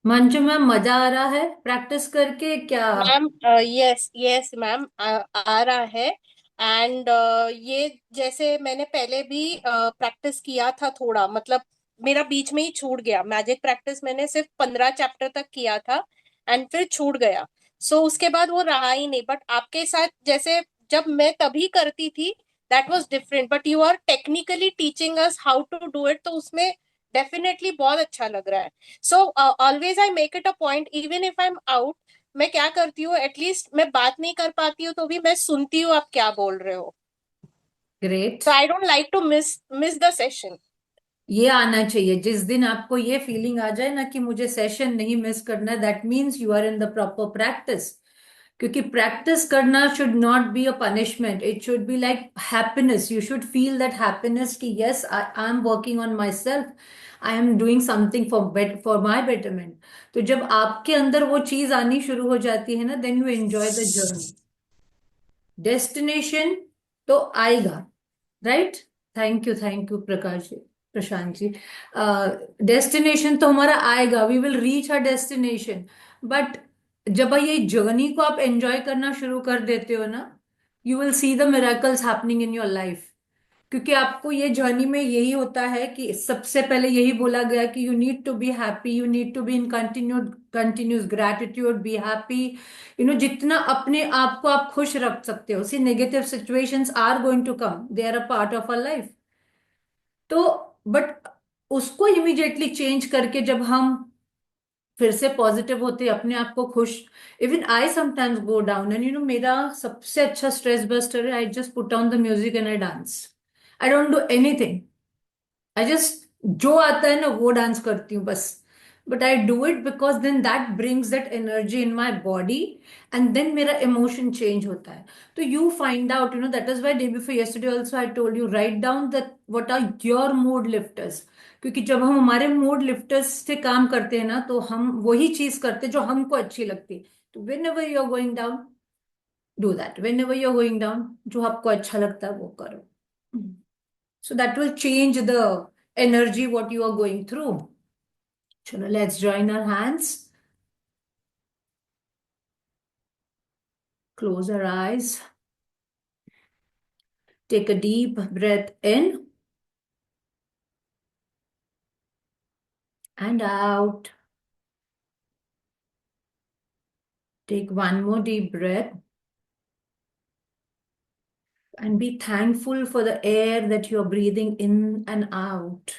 Manju ma'am, मजा आ रहा है प्रैक्टिस करके क्या? मैम, यस यस मैम, आ रहा है। एंड ये जैसे मैंने पहले भी प्रैक्टिस किया था थोड़ा, मतलब मेरा बीच में ही छूट गया। मैजिक प्रैक्टिस मैंने सिर्फ 15 चैप्टर तक किया था एंड फिर छूट गया। सो उसके बाद वो रहा ही नहीं। बट आपके साथ जैसे जब मैं तभी करती थी, that was different. But you are technically teaching us how to do it, तो उसमें डेफिनेटली बहुत अच्छा लग रहा है। So always I make it a point, even if I am out, मैं क्या करती हूँ, एटलीस्ट मैं बात नहीं कर पाती हूँ तो भी मैं सुनती हूँ आप क्या बोल रहे हो। ग्रेट। तो I don't like to miss miss the session. ये आना चाहिए। जिस दिन आपको ये फीलिंग आ जाए ना कि मुझे सेशन नहीं मिस करना है, that means you are in the proper practice. क्योंकि प्रैक्टिस करना should not be a punishment, it should be like happiness. You should feel that happiness कि yes, I am working on myself, I am doing something for my betterment. तो जब आपके अंदर वो चीज आनी शुरू हो जाती है ना, then you enjoy the journey. Destination तो आएगा, right? Thank you Prakash ji, Prashant ji. Destination तो हमारा आएगा, we will reach our destination. But जब ये जर्नी को आप एंजॉय करना शुरू कर देते हो ना, you will see the miracles happening in your life. क्योंकि आपको ये जर्नी में यही होता है कि सबसे पहले यही बोला गया कि you need to be happy, you need to be in continuous gratitude, be happy. जितना अपने आप को आप खुश रख सकते हो, see negative situations are going to come, they are a part of a life. तो बट उसको इमिडिएटली चेंज करके जब हम फिर से पॉजिटिव होते, अपने आप को खुश। Even I sometimes go down and मेरा सबसे अच्छा स्ट्रेस बस्टर है, I just put on the music and I dance. I don't do anything, I just जो आता है ना वो डांस करती हूँ बस। But I do it because then that brings that energy in my body, and then मेरा emotion change होता है। तो you find out, that is why day before yesterday also I told you, write down that what are your mood lifters. क्योंकि जब हम हमारे mood lifters से काम करते हैं ना, तो हम वही चीज करते हैं जो हमको अच्छी लगती है। तो whenever you are going down, do that. Whenever you are going down, जो आपको अच्छा लगता है वो करो। So that will change the energy what you are going through. Chalo, let's join our hands. Close our eyes. Take a deep breath in and out. Take one more deep breath and be thankful for the air that you're breathing in and out.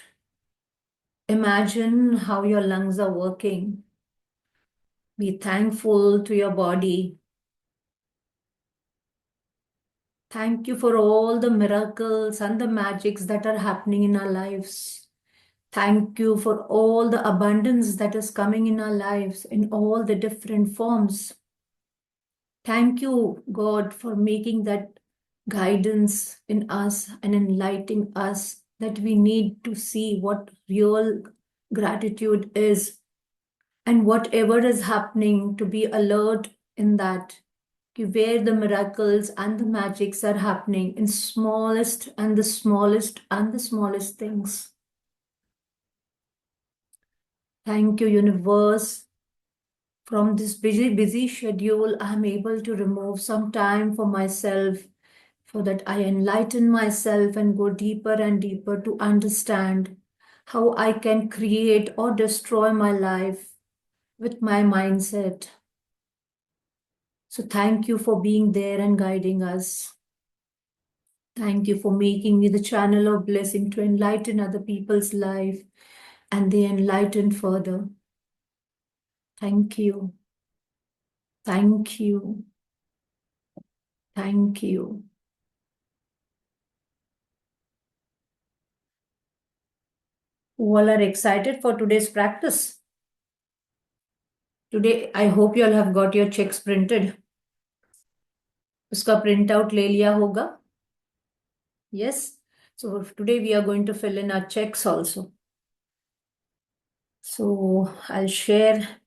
Imagine how your lungs are working. Be thankful to your body. Thank you for all the miracles and the magics that are happening in our lives. Thank you for all the abundance that is coming in our lives in all the different forms. Thank you, God, for making that guidance in us and enlightening us that we need to see what real gratitude is, and whatever is happening to be alert in that, where the miracles and the magics are happening in smallest and the smallest and the smallest things. Thank you, universe. From this busy schedule, I'm able to remove some time for myself, so that I enlighten myself and go deeper and deeper to understand how I can create or destroy my life with my mindset. So thank you for being there and guiding us. Thank you for making me the channel of blessing to enlighten other people's life and they enlighten further. Thank you. Thank you. Thank you. Who all are excited for today's practice? Today, I hope you all have got your checks printed. उसका print out ले लिया होगा. Yes. So today we are going to fill in our checks also. So I'll share.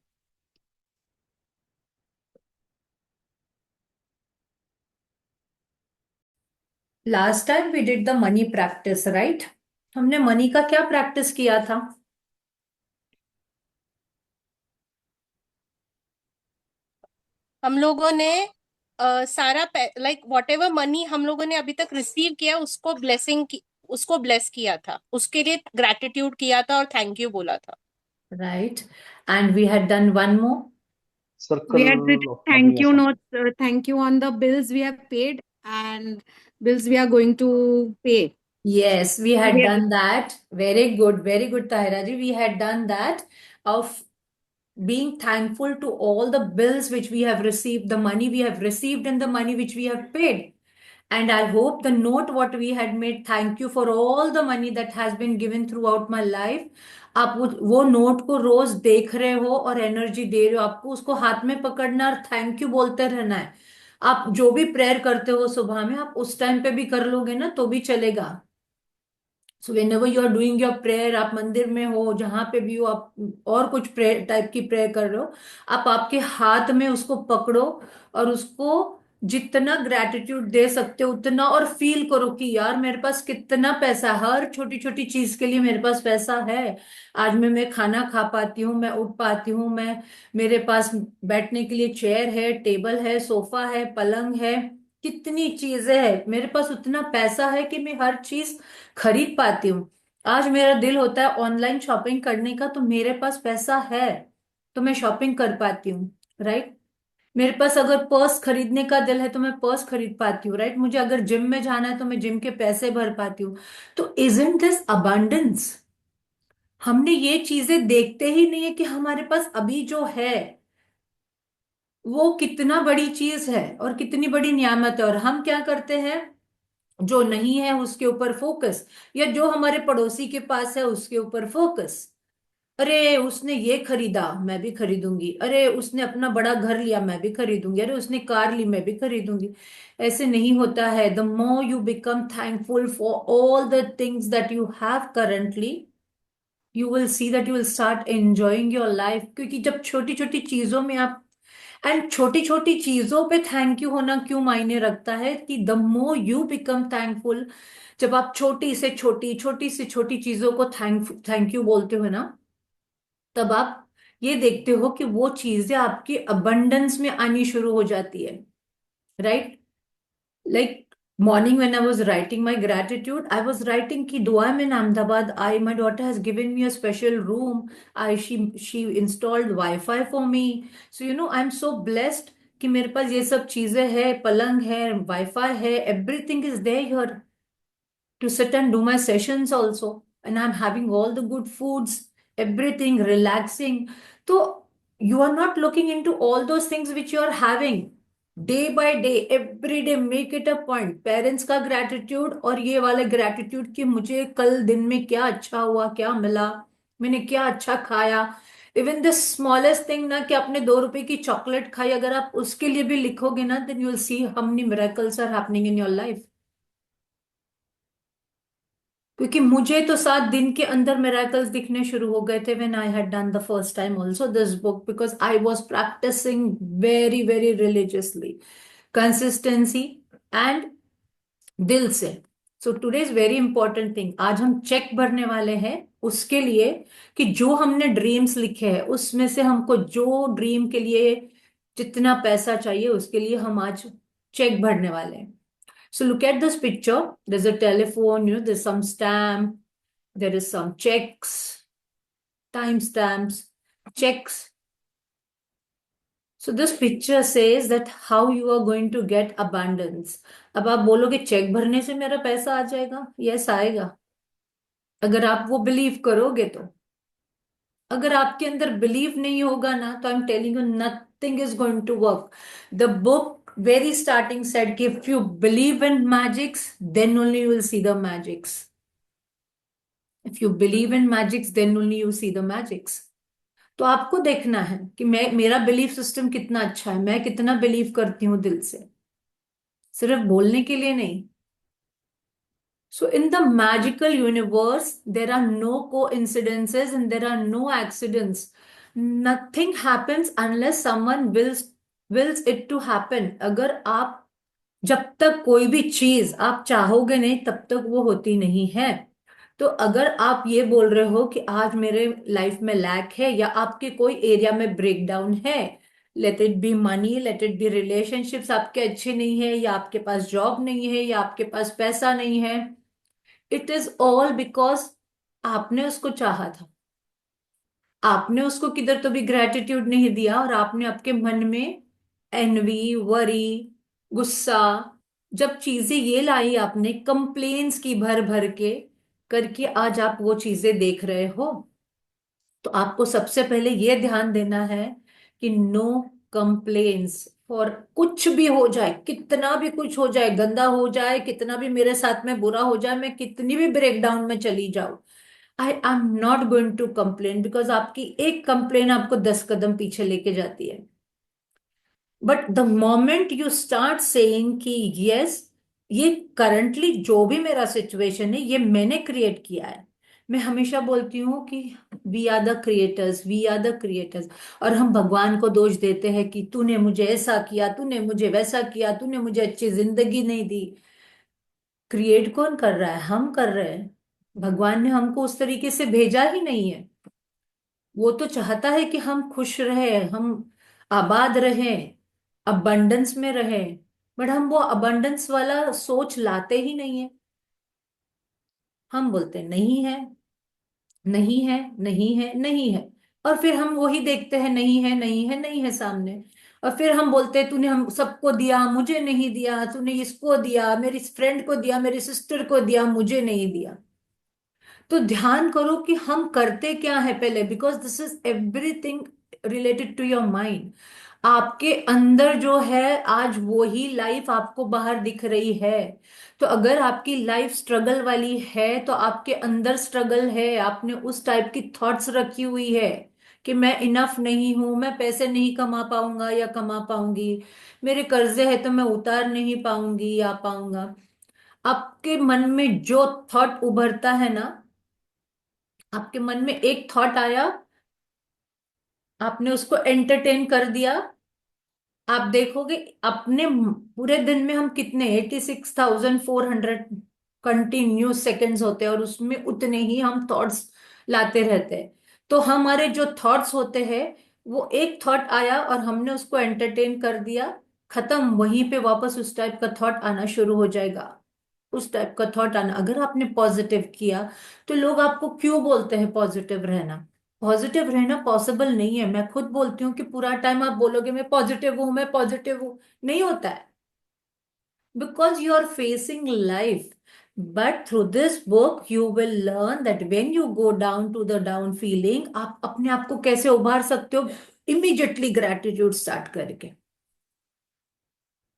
Last time we did the money practice, right? हमने money का क्या practice किया था? हम लोगों ने सारा लाइक वॉट एवर मनी हम लोगों ने अभी तक रिसीव किया उसको उसको ब्लेस किया था, उसके लिए ग्रैटिट्यूड किया था और थैंक यू बोला था। Right? And we had done one more. We Circle had written of money thank or you something. notes, thank you on the bills we have paid and bills we are going to pay. Yes, we had We had, done that. Very good, Tahira ji. We had done that of being thankful to all the bills which we have received, the money we have received, and the money which we have paid. And I hope the note what we had made, thank you for all the money that has been given throughout my life. आप वो note को रोज देख रहे हो और energy दे रहे हो, आपको उसको हाथ में पकड़ना और थैंक यू बोलते रहना है। आप जो भी प्रेयर करते हो सुबह में, आप उस टाइम पे भी कर लोगे ना तो भी चलेगा। So whenever you are doing your prayer, आप मंदिर में हो जहां पे भी हो, आप और कुछ प्रेयर टाइप की प्रेयर कर रहे हो, आप आपके हाथ में उसको पकड़ो और उसको जितना ग्रेटिट्यूड दे सकते हो उतना, और फील करो कि यार मेरे पास कितना पैसा है, हर छोटी छोटी चीज के लिए मेरे पास पैसा है। आज मैं खाना खा पाती हूँ, मैं उठ पाती हूँ, मैं मेरे पास बैठने के लिए चेयर है, टेबल है, सोफा है, पलंग है, कितनी चीजें हैं मेरे पास, उतना पैसा है कि मैं हर चीज खरीद पाती हूँ। आज मेरा दिल होता है ऑनलाइन शॉपिंग करने का, तो मेरे पास पैसा है तो मैं शॉपिंग कर पाती हूँ। राइट? मेरे पास अगर पर्स खरीदने का दिल है तो मैं पर्स खरीद पाती हूँ। राइट? मुझे अगर जिम में जाना है तो मैं जिम के पैसे भर पाती हूँ। तो इजंट दिस अबंडेंस? हमने ये चीजें देखते ही नहीं है कि हमारे पास अभी जो है वो कितना बड़ी चीज है और कितनी बड़ी नियामत है। और हम क्या करते हैं, जो नहीं है उसके ऊपर फोकस, या जो हमारे पड़ोसी के पास है उसके ऊपर फोकस। अरे उसने ये खरीदा, मैं भी खरीदूंगी। अरे उसने अपना बड़ा घर लिया, मैं भी खरीदूंगी। अरे उसने कार ली, मैं भी खरीदूंगी। ऐसे नहीं होता है। The more you become thankful for all the things that you have currently, you will see that you will start enjoying your life. क्योंकि जब छोटी छोटी चीजों में आप, एंड छोटी छोटी चीजों पे थैंक यू होना क्यों मायने रखता है, कि the more you become thankful, जब आप छोटी से छोटी चीजों को थैंक यू बोलते हो ना, तब आप ये देखते हो कि वो चीजें आपकी अबंडेंस में आनी शुरू हो जाती है। Right? Like morning when I was writing my gratitude, I was writing कि though I'm in Ahmedabad, I my daughter has given me a special room. She installed Wi-Fi for me. So I'm so blessed कि मेरे पास ये सब चीजें हैं, पलंग है, wifi है, everything is there here to sit and do my sessions also. And I'm having all the good foods, everything relaxing. So you are not looking into all those things which you are having day by day, every day make it a point, parents का gratitude और ये वाले gratitude कि मुझे कल दिन में क्या अच्छा हुआ, क्या मिला, मैंने क्या अच्छा खाया। इवन द स्मॉलेस्ट थिंग ना, कि आपने 2 रुपए की चॉकलेट खाई, अगर आप उसके लिए भी लिखोगे ना, then you will see how many miracles are happening in your life. क्योंकि मुझे तो 7 दिन के अंदर मिरेकल्स दिखने शुरू हो गए थे when I had done the first time also this book, because I was practising very very religiously, consistency and दिल से। So today is very important thing, आज हम चेक भरने वाले हैं उसके लिए, कि जो हमने ड्रीम्स लिखे हैं उसमें से हमको जो ड्रीम के लिए जितना पैसा चाहिए उसके लिए हम आज चेक भरने वाले हैं। So look at this picture. There's a telephone, there's some stamp, there is some checks, time stamps, checks. So this picture says that how you are going to get abundance. अब आप बोलोगे check भरने से मेरा पैसा आ जाएगा? Yes, आएगा, अगर आप वो बिलीव करोगे तो। अगर आपके अंदर बिलीव नहीं होगा ना, तो I am telling you nothing is going to work. The book very starting said कि if you believe in magics then only you will see the magics. If you believe in magics then only you see the magics. तो आपको देखना है कि मैं, मेरा belief system कितना अच्छा है, मैं कितना बिलीव करती हूँ दिल से, सिर्फ बोलने के लिए नहीं। So in the magical universe, there are no coincidences and there are no accidents. Nothing happens unless someone wills it to happen. अगर आप, जब तक कोई भी चीज आप चाहोगे नहीं तब तक वो होती नहीं है। तो अगर आप ये बोल रहे हो कि आज मेरे लाइफ में लैक है या आपके कोई एरिया में ब्रेकडाउन है, let it be money, let it be relationships आपके अच्छे नहीं है, या आपके पास जॉब नहीं है, या आपके पास पैसा नहीं है, इट इज ऑल बिकॉज आपने उसको चाहा था। आपने उसको किधर तो भी ग्रेटिट्यूड नहीं दिया, और आपने आपके मन में एनवी, वरी, गुस्सा, जब चीजें ये लाई आपने कंप्लेन्स की भर भर के करके, आज आप वो चीजें देख रहे हो। तो आपको सबसे पहले ये ध्यान देना है कि नो कंप्लेन्स फॉर, कुछ भी हो जाए, कितना भी कुछ हो जाए, गंदा हो जाए, कितना भी मेरे साथ में बुरा हो जाए, मैं कितनी भी ब्रेकडाउन में चली जाऊं, I am not going to complain, because आपकी एक कंप्लेन आपको 10 कदम पीछे लेके जाती है। But the moment you start saying कि यस, ये करंटली जो भी मेरा सिचुएशन है ये मैंने क्रिएट किया है। मैं हमेशा बोलती हूँ कि we are the creators, we are the creators. और हम भगवान को दोष देते हैं कि तूने मुझे ऐसा किया, तूने मुझे वैसा किया, तूने मुझे अच्छी जिंदगी नहीं दी। क्रिएट कौन कर रहा है? हम कर रहे हैं। भगवान ने हमको उस तरीके से भेजा ही नहीं है। वो तो चाहता है कि हम खुश रहें, हम आबाद रहें, अबंडेंस में रहें। बट हम वो अबंडेंस वाला सोच लाते ही नहीं है। हम बोलते नहीं है, नहीं है, नहीं है, नहीं है। और फिर हम वही देखते हैं, नहीं है, नहीं है, नहीं है सामने। और फिर हम बोलते हैं तूने हम सबको दिया, मुझे नहीं दिया, तूने इसको दिया, मेरी फ्रेंड को दिया, मेरी सिस्टर को दिया, मुझे नहीं दिया। तो ध्यान करो कि हम करते क्या है पहले, because this is everything related to your mind. आपके अंदर जो है आज वो ही लाइफ आपको बाहर दिख रही है। तो अगर आपकी लाइफ स्ट्रगल वाली है तो आपके अंदर स्ट्रगल है, आपने उस टाइप की थॉट्स रखी हुई है कि मैं इनफ नहीं हूं, मैं पैसे नहीं कमा पाऊंगा या कमा पाऊंगी, मेरे कर्जे है तो मैं उतार नहीं पाऊंगी या पाऊंगा। आपके मन में जो थॉट उभरता है ना, आपके मन में एक थॉट आया, आपने उसको एंटरटेन कर दिया, आप देखोगे अपने पूरे दिन में हम कितने 86,400 कंटिन्यूस सेकेंड्स होते हैं, और उसमें उतने ही हम थॉट्स लाते रहते हैं। तो हमारे जो थॉट्स होते हैं, वो एक थॉट आया और हमने उसको एंटरटेन कर दिया, खत्म, वहीं पे वापस उस टाइप का थॉट आना शुरू हो जाएगा। उस टाइप का थॉट आना, अगर आपने पॉजिटिव किया, तो लोग आपको क्यों बोलते हैं पॉजिटिव रहना? पॉजिटिव रहना पॉसिबल नहीं है। मैं खुद बोलती हूँ कि पूरा टाइम आप बोलोगे मैं पॉजिटिव हूं, मैं पॉजिटिव हूं, नहीं होता है। Because you are facing life. But through this book you will learn that when you go down to the down feeling, आप अपने आप को कैसे उभार सकते हो। इमीडिएटली ग्रैटिट्यूड स्टार्ट करके,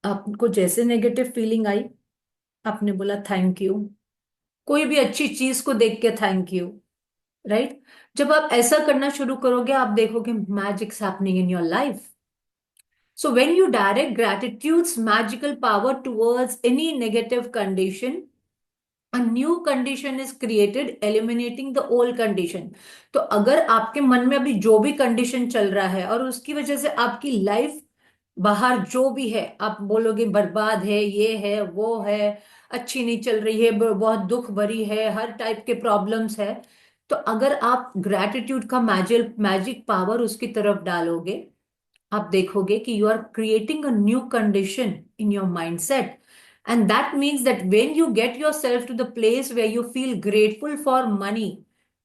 आपको जैसे नेगेटिव फीलिंग आई, आपने बोला थैंक यू। कोई भी अच्छी चीज को देख के थैंक यू, राइट? जब आप ऐसा करना शुरू करोगे, आप देखोगे magics happening in your life. So when you direct gratitude's magical power towards any negative condition, a new condition is created, eliminating the old condition. तो अगर आपके मन में अभी जो भी कंडीशन चल रहा है और उसकी वजह से आपकी लाइफ बाहर जो भी है, आप बोलोगे बर्बाद है, ये है, वो है, अच्छी नहीं चल रही है, बहुत दुख भरी है, हर टाइप के प्रॉब्लम्स है, तो अगर आप ग्रैटिट्यूड का मैजिक पावर उसकी तरफ डालोगे, आप देखोगे कि you are creating a new condition in your mindset. And that means that when you get yourself to the place where you feel grateful for money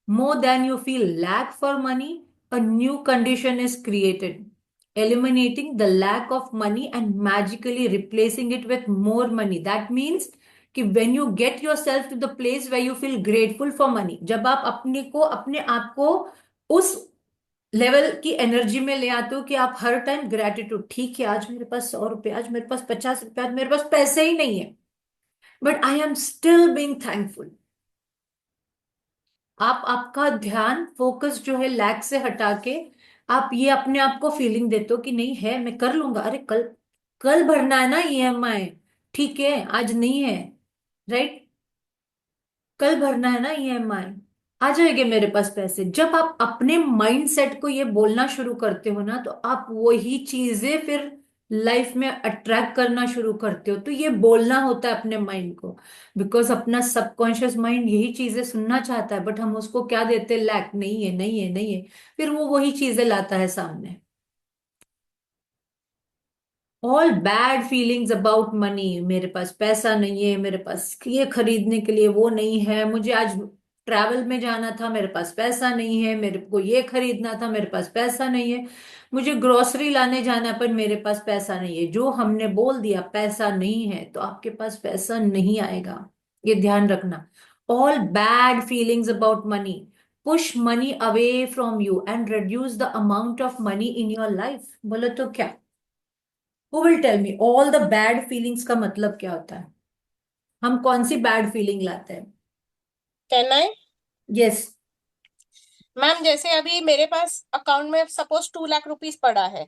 more than you feel lack for money, a new condition is created, eliminating the lack of money and magically replacing it with more money. That means कि when you get yourself to the place where you feel grateful for money, जब आप अपने को, अपने आप को उस level की एनर्जी में ले आते हो कि आप हर टाइम ग्रेटिट्यूड, ठीक है आज मेरे पास 100 रुपए, आज मेरे पास 50 रुपए, आज मेरे पास पैसे ही नहीं है, but I am still being thankful. आप आपका ध्यान फोकस जो है लैक से हटा के, आप ये अपने आप को फीलिंग देते हो कि नहीं है, मैं कर लूंगा, अरे कल, कल भरना है ना ईएमआई, ठीक है आज नहीं है, राइट? कल भरना है ना ईएमआई, आ जाएंगे मेरे पास पैसे। जब आप अपने माइंड सेट को ये बोलना शुरू करते हो ना, तो आप वही चीजें फिर लाइफ में अट्रैक्ट करना शुरू करते हो। तो ये बोलना होता है अपने माइंड को, बिकॉज अपना सबकॉन्शियस माइंड यही चीजें सुनना चाहता है, बट हम उसको क्या देते हैं? लैक, नहीं है, नहीं है, नहीं है, फिर वो वही चीजें लाता है सामने। All bad feelings about money, मेरे पास पैसा नहीं है, मेरे पास ये खरीदने के लिए वो नहीं है, मुझे आज ट्रैवल में जाना था, मेरे पास पैसा नहीं है, मेरे को ये खरीदना था, मेरे पास पैसा नहीं है, मुझे ग्रोसरी लाने जाना है, पर मेरे पास पैसा नहीं है। जो हमने बोल दिया पैसा नहीं है तो आपके पास पैसा नहीं आएगा, ये ध्यान रखना। All bad feelings about money push money away from you and reduce the amount of money in your life. बोलो तो क्या? Who will tell me all the bad feelings का मतलब क्या होता है? हम कौन सी बैड फीलिंग लाते हैं? Can I? यस। मैम जैसे अभी मेरे पास अकाउंट में सपोज 2 लाख रुपीज पड़ा है,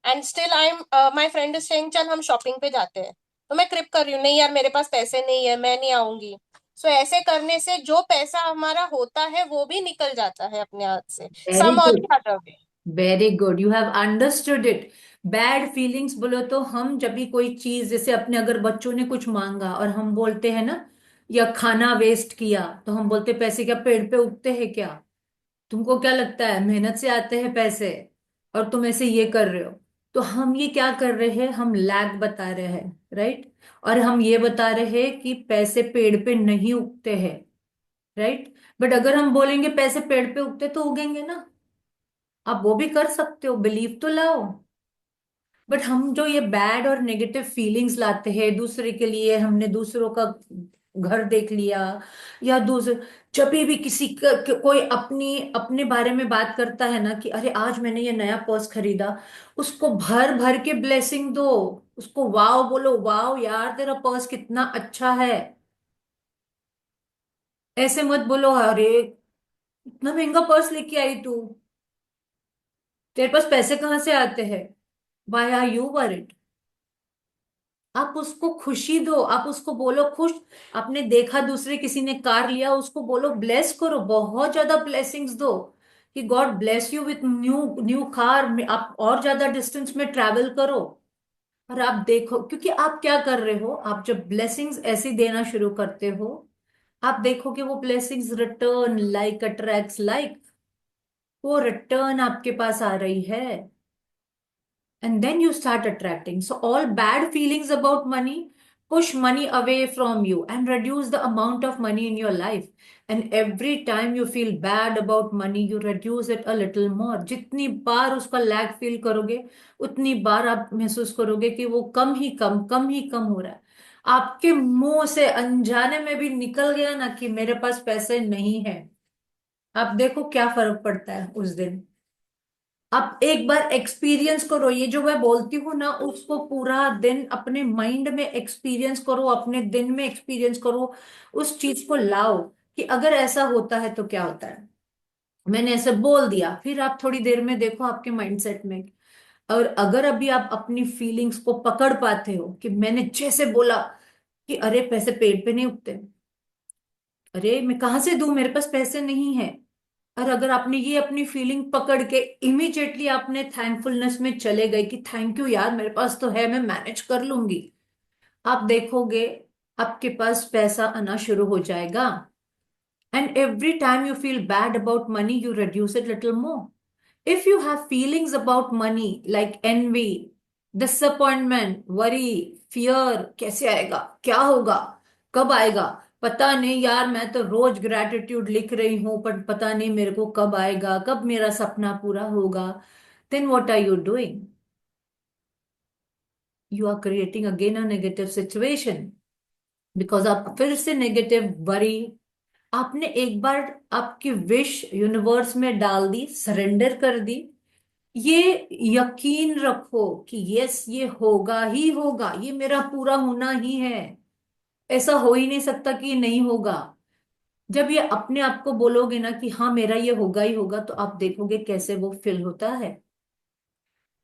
and still I am, my friend is saying चल हम शॉपिंग पे जाते हैं, तो मैं क्रिप कर रही हूँ, नहीं यार मेरे पास पैसे नहीं है, मैं नहीं आऊंगी। सो ऐसे करने से जो पैसा हमारा होता है वो भी निकल जाता है अपने हाथ से, वेरी सम और good, the other way. Very good, you have understood it. Bad feelings बोलो तो हम जब भी कोई चीज, जैसे अपने अगर बच्चों ने कुछ मांगा और हम बोलते हैं ना, या खाना वेस्ट किया तो हम बोलते पैसे क्या पेड़ पे उगते हैं क्या? तुमको क्या लगता है मेहनत से आते हैं पैसे और तुम ऐसे ये कर रहे हो? तो हम ये क्या कर रहे हैं, हम लैग बता रहे हैं, राइट? और हम ये बता रहे हैं कि पैसे पेड़ पे नहीं उगते हैं, राइट? बट अगर हम बोलेंगे पैसे पेड़ पे उगते तो उगेंगे ना, आप वो भी कर सकते हो, बिलीव तो लाओ। बट हम जो ये बैड और नेगेटिव फीलिंग्स लाते हैं दूसरे के लिए, हमने दूसरों का घर देख लिया, या दूसरे, जब भी किसी कोई अपनी अपने बारे में बात करता है ना कि अरे आज मैंने ये नया पर्स खरीदा, उसको भर भर के ब्लेसिंग दो, उसको वाव बोलो, वाव यार तेरा पर्स कितना अच्छा है। ऐसे मत बोलो अरे इतना महंगा पर्स लेके आई तू, तेरे पास पैसे कहाँ से आते हैं? Why are you worried? आप उसको खुशी दो, आप उसको बोलो खुश। आपने देखा दूसरे किसी ने कार लिया, उसको बोलो ब्लेस करो, बहुत ज्यादा ब्लेसिंग्स दो कि God bless you with new new car. आप और ज्यादा डिस्टेंस में ट्रैवल करो। और आप देखो, क्योंकि आप क्या कर रहे हो, आप जब ब्लेसिंग्स ऐसे देना शुरू करते हो, आप देखोगे वो blessings return like attracts like, वो रिटर्न आपके पास आ रही है, and then you start attracting. So all bad feelings about money push money away from you and reduce the amount of money in your life. And every time you feel bad about money, you reduce it a little more. जितनी बार उसका lag feel करोगे, उतनी बार आप महसूस करोगे कि वो कम ही कम हो रहा है। आपके मुंह से अनजाने में भी निकल गया ना कि मेरे पास पैसे नहीं है, आप देखो क्या फर्क पड़ता है उस दिन। आप एक बार एक्सपीरियंस करो, ये जो मैं बोलती हूँ ना उसको पूरा दिन अपने माइंड में एक्सपीरियंस करो, अपने दिन में एक्सपीरियंस करो, उस चीज को लाओ कि अगर ऐसा होता है तो क्या होता है। मैंने ऐसे बोल दिया, फिर आप थोड़ी देर में देखो आपके माइंडसेट में, और अगर अभी आप अपनी फीलिंग्स को पकड़ पाते हो कि मैंने जैसे बोला कि अरे पैसे पेड़ पे नहीं उगते, अरे मैं कहाँ से दूं, मेरे पास पैसे नहीं है, और अगर आपने ये अपनी फीलिंग पकड़ के इमीडिएटली आपने थैंकफुलनेस में चले गए कि थैंक यू यार मेरे पास तो है, मैं मैनेज कर लूंगी, आप देखोगे आपके पास पैसा आना शुरू हो जाएगा। And every time you feel bad about money, you reduce it little more. If you have feelings about money like envy, disappointment, worry, fear, कैसे आएगा, क्या होगा, कब आएगा, पता नहीं यार, मैं तो रोज ग्रेटिट्यूड लिख रही हूं पर पता नहीं मेरे को कब आएगा, कब मेरा सपना पूरा होगा, then what are you doing? You are creating again a negative situation, because आप फिर से नेगेटिव वरी, आपने एक बार आपकी विश यूनिवर्स में डाल दी, सरेंडर कर दी, ये यकीन रखो कि यस ये होगा ही होगा, ये मेरा पूरा होना ही है, ऐसा हो ही नहीं सकता कि ये नहीं होगा। जब ये अपने आप को बोलोगे ना कि हाँ मेरा ये होगा ही होगा, तो आप देखोगे कैसे वो फिल होता है।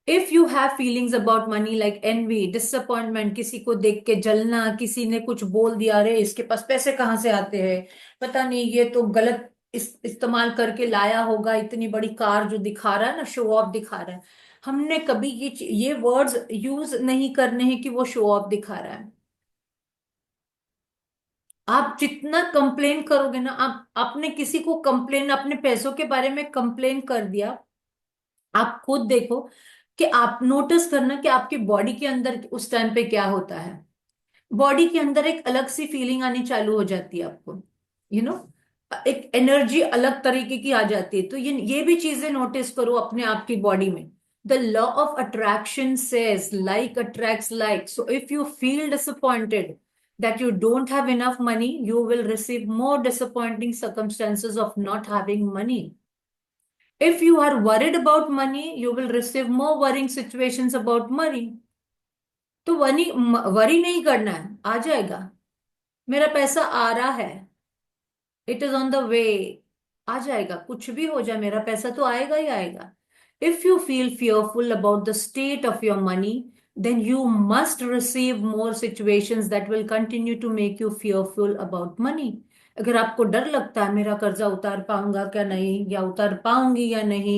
If you have feelings about money like envy, disappointment, किसी को देख के जलना, किसी ने कुछ बोल दिया अरे इसके पास पैसे कहाँ से आते हैं, पता नहीं ये तो गलत इस्तेमाल करके लाया होगा, इतनी बड़ी कार जो दिखा रहा है ना, शो ऑफ दिखा रहा है। हमने कभी ये वर्ड्स यूज नहीं करने हैं कि वो शो ऑफ दिखा रहा है। आप जितना कंप्लेन करोगे ना, आप आपने किसी को कंप्लेन, अपने पैसों के बारे में कंप्लेन कर दिया, आप खुद देखो कि आप नोटिस करना कि आपकी बॉडी के अंदर उस टाइम पे क्या होता है। बॉडी के अंदर एक अलग सी फीलिंग आनी चालू हो जाती है आपको, यू नो एक एनर्जी अलग तरीके की आ जाती है। तो ये भी चीजें नोटिस करो अपने आप की बॉडी में। The law of attraction says like attracts like. So if you feel disappointed that you don't have enough money, you will receive more disappointing circumstances of not having money. If you are worried about money, you will receive more worrying situations about money. तो worry नहीं करना है, आ जाएगा। मेरा पैसा आ रहा है, it is on the way, आ जाएगा। कुछ भी हो जाए मेरा पैसा तो आएगा ही आएगा। If you feel fearful about the state of your money, then you must receive more situations that will continue to make you fearful about money. अगर आपको डर लगता है मेरा कर्जा उतार पाऊंगा क्या नहीं, या उतार पाऊंगी या नहीं,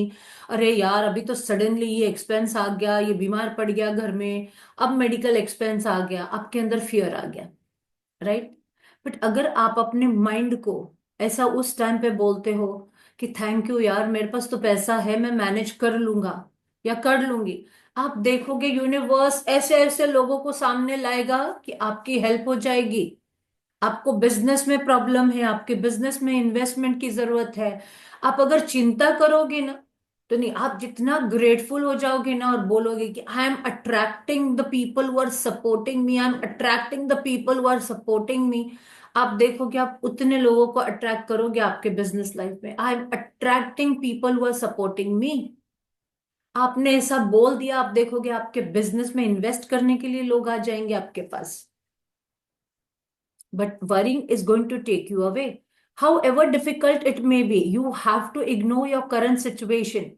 अरे यार अभी तो सडनली ये एक्सपेंस आ गया, ये बीमार पड़ गया घर में, अब मेडिकल एक्सपेंस आ गया, आपके अंदर फियर आ गया, राइट। बट अगर आप अपने माइंड को ऐसा उस टाइम पे बोलते हो कि थैंक यू यार, मेरे पास तो पैसा है, मैं मैनेज कर लूंगा या कर लूंगी, आप देखोगे यूनिवर्स ऐसे ऐसे लोगों को सामने लाएगा कि आपकी हेल्प हो जाएगी। आपको बिजनेस में प्रॉब्लम है, आपके बिजनेस में इन्वेस्टमेंट की जरूरत है, आप अगर चिंता करोगे ना, तो नहीं, आप जितना ग्रेटफुल हो जाओगे ना और बोलोगे कि I am attracting the people who are supporting me, I am attracting the people who are supporting me, आप देखोगे आप उतने लोगों को अट्रैक्ट करोगे आपके बिजनेस लाइफ में। I am attracting people who are supporting me, आपने ऐसा बोल दिया, आप देखोगे आपके बिजनेस में इन्वेस्ट करने के लिए लोग आ जाएंगे आपके पास। But worrying is going to take you away. However difficult it may be, you have to ignore your current situation.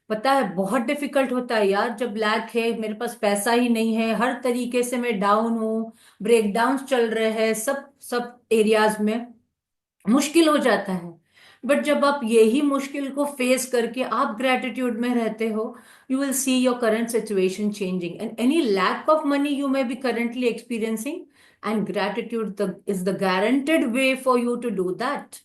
पता है बहुत डिफिकल्ट होता है यार, जब लैक है, मेरे पास पैसा ही नहीं है, हर तरीके से मैं डाउन हूँ, ब्रेकडाउन चल रहे हैं, सब सब एरियाज में मुश्किल हो जाता है। बट जब आप यही मुश्किल को फेस करके आप ग्रेटिट्यूड में रहते हो, you will see your current situation changing and any lack of money you may be currently experiencing, and gratitude is the guaranteed way for you to do that.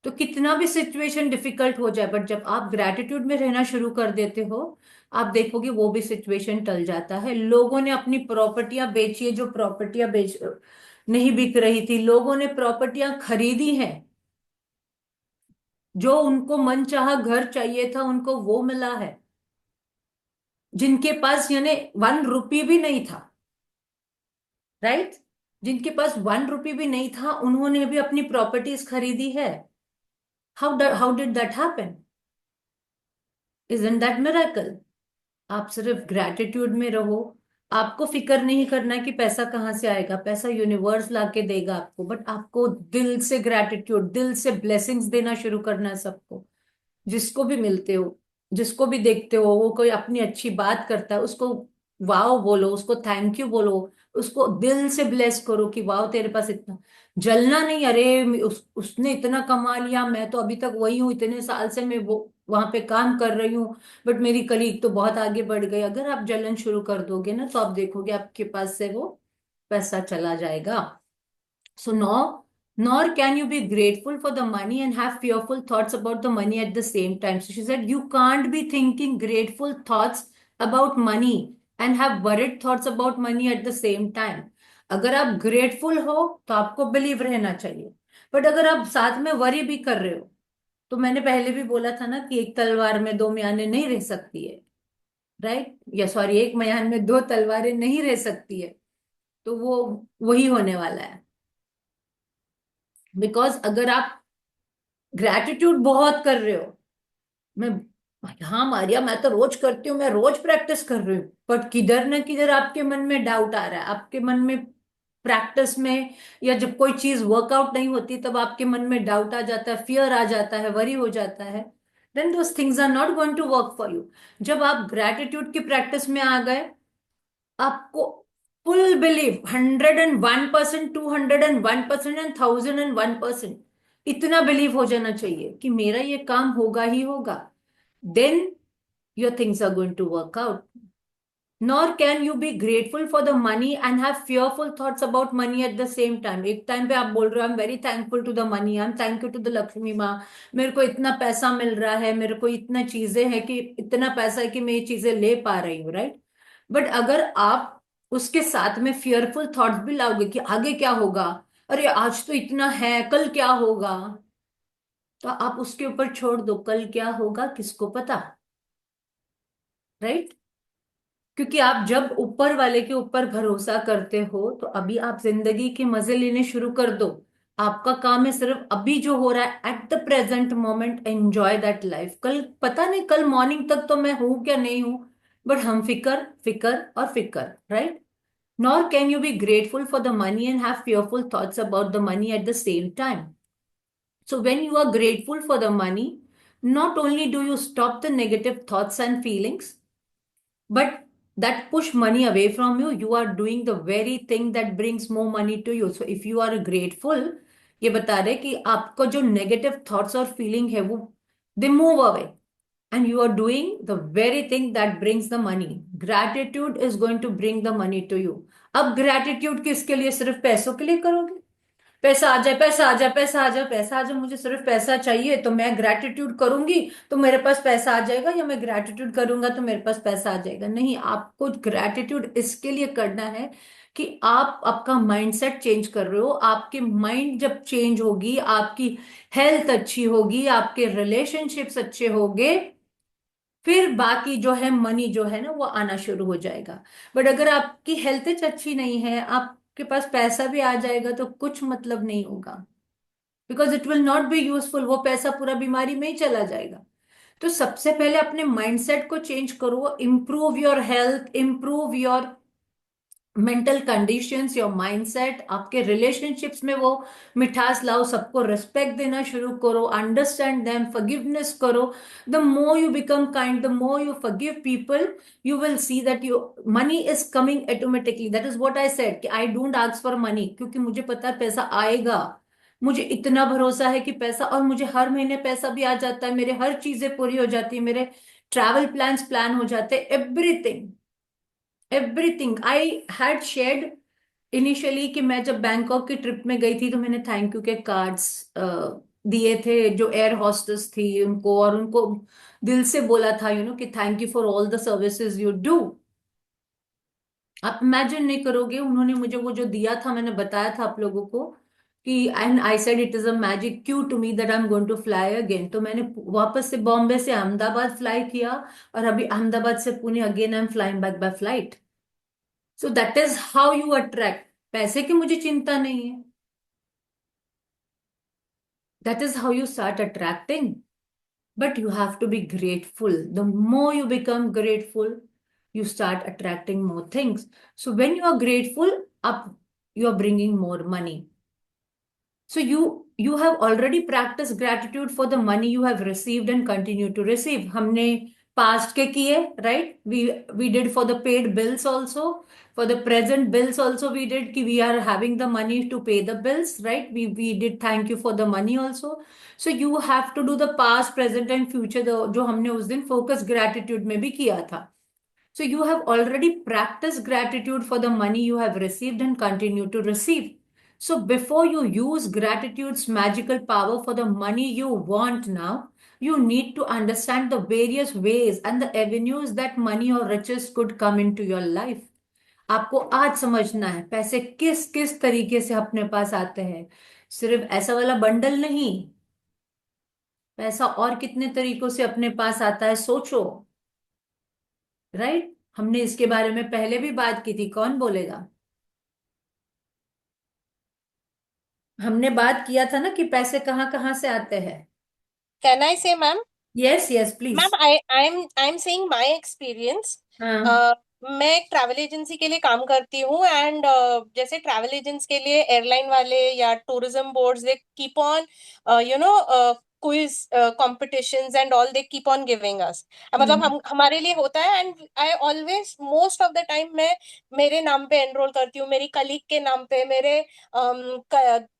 तो कितना भी सिचुएशन डिफिकल्ट हो जाए, but जब आप gratitude में रहना शुरू कर देते हो, आप देखोगे वो भी सिचुएशन टल जाता है। लोगों ने अपनी प्रॉपर्टियां बेची है, जो प्रॉपर्टियां बेच नहीं बिक रही थी, लोगों ने प्रॉपर्टियां खरीदी हैं, जो उनको मनचाहा घर चाहिए था उनको वो मिला है। जिनके पास यानी 1 रुपी भी नहीं था, राइट, जिनके पास 1 रुपी भी नहीं था, उन्होंने भी अपनी प्रॉपर्टीज खरीदी है। How did that happen? Isn't that miracle? आप सिर्फ ग्रेटिट्यूड में रहो, आपको फिक्र नहीं करना कि पैसा कहाँ से आएगा, पैसा यूनिवर्स लाके देगा आपको, बट आपको दिल से ग्रेटिट्यूड, दिल से ब्लेसिंग्स देना शुरू करना है सबको। जिसको भी मिलते हो, जिसको भी देखते हो, वो कोई अपनी अच्छी बात करता है, उसको वाओ बोलो, उसको थैंक यू बोलो, उसको दिल से ब्लेस करो कि वाओ तेरे पास इतना। जलना नहीं, अरे उसने इतना कमा लिया, मैं तो अभी तक वही हूँ, इतने साल से मैं वो वहां पे काम कर रही हूँ, बट मेरी कलीग तो बहुत आगे बढ़ गई। अगर आप जलन शुरू कर दोगे ना, तो आप देखोगे आपके पास से वो पैसा चला जाएगा। So nor can you be grateful for the money and have fearful thoughts about the money at the same time. So she said, you can't be thinking grateful thoughts about money and have worried thoughts about money at the same time. अगर आप grateful हो तो आपको believe रहना चाहिए, but अगर आप साथ में वरी भी कर रहे हो, तो मैंने पहले भी बोला था ना कि एक तलवार में दो म्याने नहीं रह सकती है, राइट, या सॉरी, एक म्यान में दो तलवारें नहीं रह सकती है। तो वो वही होने वाला है। बिकॉज अगर आप ग्रेटिट्यूड बहुत कर रहे हो, मैं, हाँ मारिया मैं तो रोज करती हूँ, मैं रोज प्रैक्टिस कर रही हूँ, बट किधर ना किधर आपके मन में डाउट आ रहा है, आपके मन में प्रैक्टिस में, या जब कोई चीज वर्कआउट नहीं होती तब आपके मन में डाउट आ जाता है, फियर आ जाता है, वरी हो जाता है, then those things are not going to work for you. जब आप ग्रेटिट्यूड की प्रैक्टिस में आ गए, आपको फुल बिलीव, 101%, 201% एंड 1001% इतना बिलीव हो जाना चाहिए कि मेरा ये काम होगा ही होगा, then your things are going to work out. nor can you be grateful for the money and have fearful thoughts about money at the same time. एक टाइम पे आप बोल रहे हो, I am very thankful to the money, I am thank you to the Lakshmi माँ, मेरे को इतना पैसा मिल रहा है, मेरे को इतना चीजें हैं कि इतना पैसा है कि मैं ये चीजें ले पा रही हूँ, राइट? बट अगर आप उसके साथ में फियरफुल थॉट्स भी लाओगे कि आगे क्या होगा, अरे आज तो इतना है, कल क्या होगा, तो आप उसके ऊपर छोड़ दो, कल क्या होगा किसको पता, राइट? क्योंकि आप जब ऊपर वाले के ऊपर भरोसा करते हो तो अभी आप जिंदगी के मजे लेने शुरू कर दो। आपका काम है सिर्फ अभी जो हो रहा है at the present moment enjoy that life. कल पता नहीं, कल मॉर्निंग तक तो मैं हूं क्या नहीं हूं, बट हम फिकर फिकर और फिकर, right? Nor can you be grateful for the money and have fearful thoughts about the money at the same time. So when you are grateful for the money, not only do you stop the negative thoughts and feelings, but that push money away from you, you are doing the very thing that brings more money to you. So if you are grateful, ये बता रहे कि आपको जो negative thoughts और feeling है वो they move away, and you are doing the very thing that brings the money. Gratitude is going to bring the money to you. अब gratitude किसके लिए? सिर्फ पैसों के लिए करोगे? पैसा आ जाए, पैसा आ जाए, पैसा आ जाए, पैसा आ जाए, मुझे सिर्फ पैसा चाहिए तो मैं ग्रैटिट्यूड करूंगी तो मेरे पास पैसा आ जाएगा, या मैं ग्रैटिट्यूड करूंगा तो मेरे पास पैसा आ जाएगा? नहीं, आपको ग्रैटिट्यूड इसके लिए करना है कि आप आपका माइंडसेट चेंज कर रहे हो। आपकी माइंड जब चेंज होगी, आपकी हेल्थ अच्छी होगी, आपके रिलेशनशिप्स अच्छे होंगे, फिर बाकी जो है मनी जो है ना वो आना शुरू हो जाएगा। बट अगर आपकी हेल्थ अच्छी नहीं है, आपके पास पैसा भी आ जाएगा तो कुछ मतलब नहीं होगा, because it will not be useful, वो पैसा पूरा बीमारी में ही चला जाएगा। तो सबसे पहले अपने माइंडसेट को चेंज करो, improve your health, improve your mental conditions, your mindset, आपके रिलेशनशिप्स में वो मिठास लाओ, सबको रिस्पेक्ट देना शुरू करो, अंडरस्टैंड देम, फॉरगिवनेस करो। The more you become kind, the more you forgive people, you will see that your money is coming automatically. That is what I said कि I don't ask for money, क्योंकि मुझे पता है पैसा आएगा। मुझे इतना भरोसा है कि पैसा, और मुझे हर महीने पैसा भी आ जाता है, मेरे हर चीजें पूरी हो जाती है, मेरे ट्रैवल प्लान्स प्लान हो जाते हैं, everything everything I had shared initially कि मैं जब बैंकॉक की ट्रिप में गई थी तो मैंने थैंक यू के कार्ड्स दिए थे जो एयर हॉस्टेस थी उनको, और उनको दिल से बोला था कि thank you for all the services you do. आप इमेजिन नहीं करोगे, उन्होंने मुझे वो जो दिया था, मैंने बताया था आप लोगों को कि and I said it is a magic cue to me that I am going to fly again. तो मैंने वापस से बॉम्बे से अहमदाबाद फ्लाई किया, और अभी अहमदाबाद से Pune again I am flying back by flight. So that is how you attract. पैसे की मुझे चिंता नहीं है, that is how you start attracting. But you have to be grateful. The more you become grateful, you start attracting more things. So when you are grateful, up you are bringing more money. So you have already practiced gratitude for the money you have received and continue to receive. हमने past के किए, right? We did for the paid bills also. For the present bills also we did कि we are having the money to pay the bills, right? We did thank you for the money also. So you have to do the past, present and future, जो हमने उस दिन focus gratitude में भी किया था. So you have already practiced gratitude for the money you have received and continue to receive. So before you use gratitude's magical power for the money you want now, you need to understand the various ways and the avenues that money or riches could come into your life. आपको आज समझना है पैसे किस किस तरीके से अपने पास आते हैं। सिर्फ ऐसा वाला बंडल नहीं, पैसा और कितने तरीकों से अपने पास आता है, सोचो, राइट? हमने इसके बारे में पहले भी बात की थी, कौन बोलेगा? हमने बात किया था ना कि पैसे कहाँ कहाँ से आते हैं। Can I say, ma'am? Yes yes ma'am, please. I am saying my experience. हाँ। मैं एक ट्रैवल एजेंसी के लिए काम करती हूँ, एंड जैसे ट्रैवल एजेंट्स के लिए एयरलाइन वाले या tourism boards, they keep on quiz competitions and all, they keep on giving us, मतलब हम हमारे लिए होता है। And I always most of the time मैं मेरे नाम पे एनरोल करती हूँ, मेरी कलीग के नाम पे, मेरे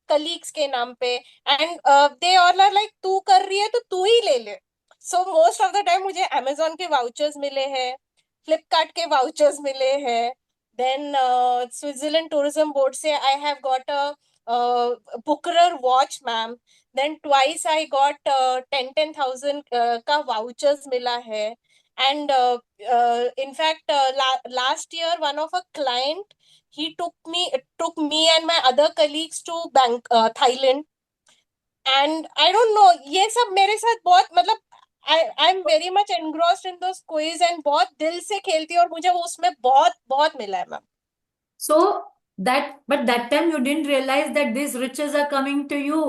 कलीग्स के नाम पे, and they all are like तू कर रही है तो तू ही ले ले। So most of the time मुझे अमेजोन के वाउचर्स मिले हैं, फ्लिपकार्ट के वाउचर्स मिले हैं, देन स्विट्जरलैंड टूरिज्म बोर्ड से I have got a booker watch ma'am, then twice I got 10,000 का वाउचर्स मिला है, and in fact last year one of a client, he took me and my other colleagues to Thailand, and I don't know, ये सब मेरे साथ बहुत मतलब आई am very much engrossed in those quiz and बहुत दिल से खेलती हूँ, और मुझे वो उसमें बहुत बहुत मिला है ma'am. So but that time you didn't realize that these riches are coming to you,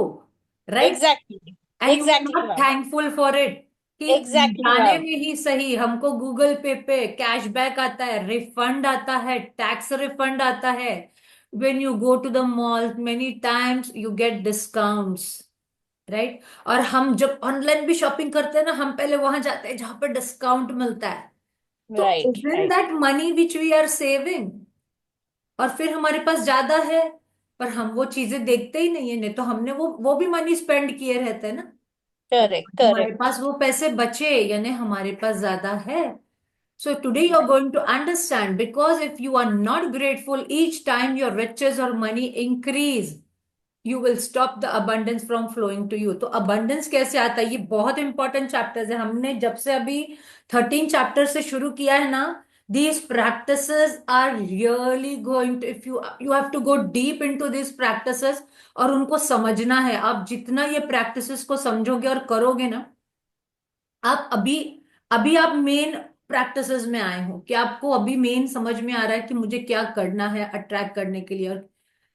right? Exactly, And you were exactly not ma'am, thankful for it कि एग्जैक्टली जाने मैम, में ही सही हमको गूगल पे कैशबैक आता है, रिफंड आता है, टैक्स रिफंड आता है। when you go to the mall many times you get discounts, right? और हम जब ऑनलाइन भी शॉपिंग करते हैं ना, हम पहले वहां जाते हैं जहां पर डिस्काउंट मिलता है। तो right isn't right, that money which we are saving? और फिर हमारे पास ज्यादा है, पर हम वो चीजें देखते ही नहीं है, नहीं तो हमने वो भी मनी स्पेंड किए रहते हैं ना। तो करेक्ट हमारे करेक्ट, पास वो पैसे बचे, यानी हमारे पास ज्यादा है। So today you're going to understand, because if you are not grateful each time your riches or money increase, you will stop the abundance from flowing to you। तो abundance कैसे आता है, ये बहुत इंपॉर्टेंट चैप्टर्स है। हमने जब से अभी 13 चैप्टर से शुरू किया है ना, these practices are really going to, if you have to go deep into these practices और उनको समझना है। आप जितना ये practices को समझोगे और करोगे ना, आप अभी अभी आप मेन प्रैक्टिसेस में आए हो कि आपको अभी मेन समझ में आ रहा है कि मुझे क्या करना है अट्रैक्ट करने के लिए, और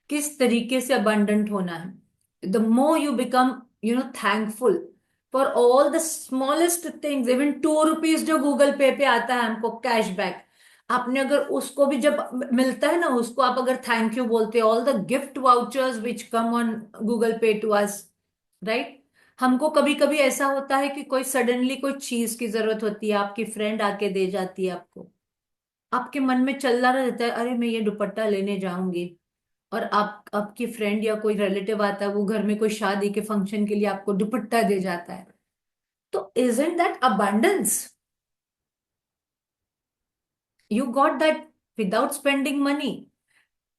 किस तरीके से अबंडेंट होना है। The more you become thankful for all the smallest things, even 2 rupees जो गूगल पे आता है हमको कैशबैक, आपने अगर उसको भी जब मिलता है ना, उसको आप अगर थैंक यू बोलते हो, all the gift vouchers which come on Google पे टू अस, राइट? हमको कभी कभी ऐसा होता है कि कोई सडनली कोई चीज की जरूरत होती है, आपकी फ्रेंड आके दे जाती है आपको, आपके मन में चल रहा रहता है अरे मैं ये दुपट्टा लेने जाऊंगी, और आपकी फ्रेंड या कोई रिलेटिव आता है, वो घर में कोई शादी के फंक्शन के लिए आपको दुपट्टा दे जाता है। तो isn't that abundance? You got that without spending money.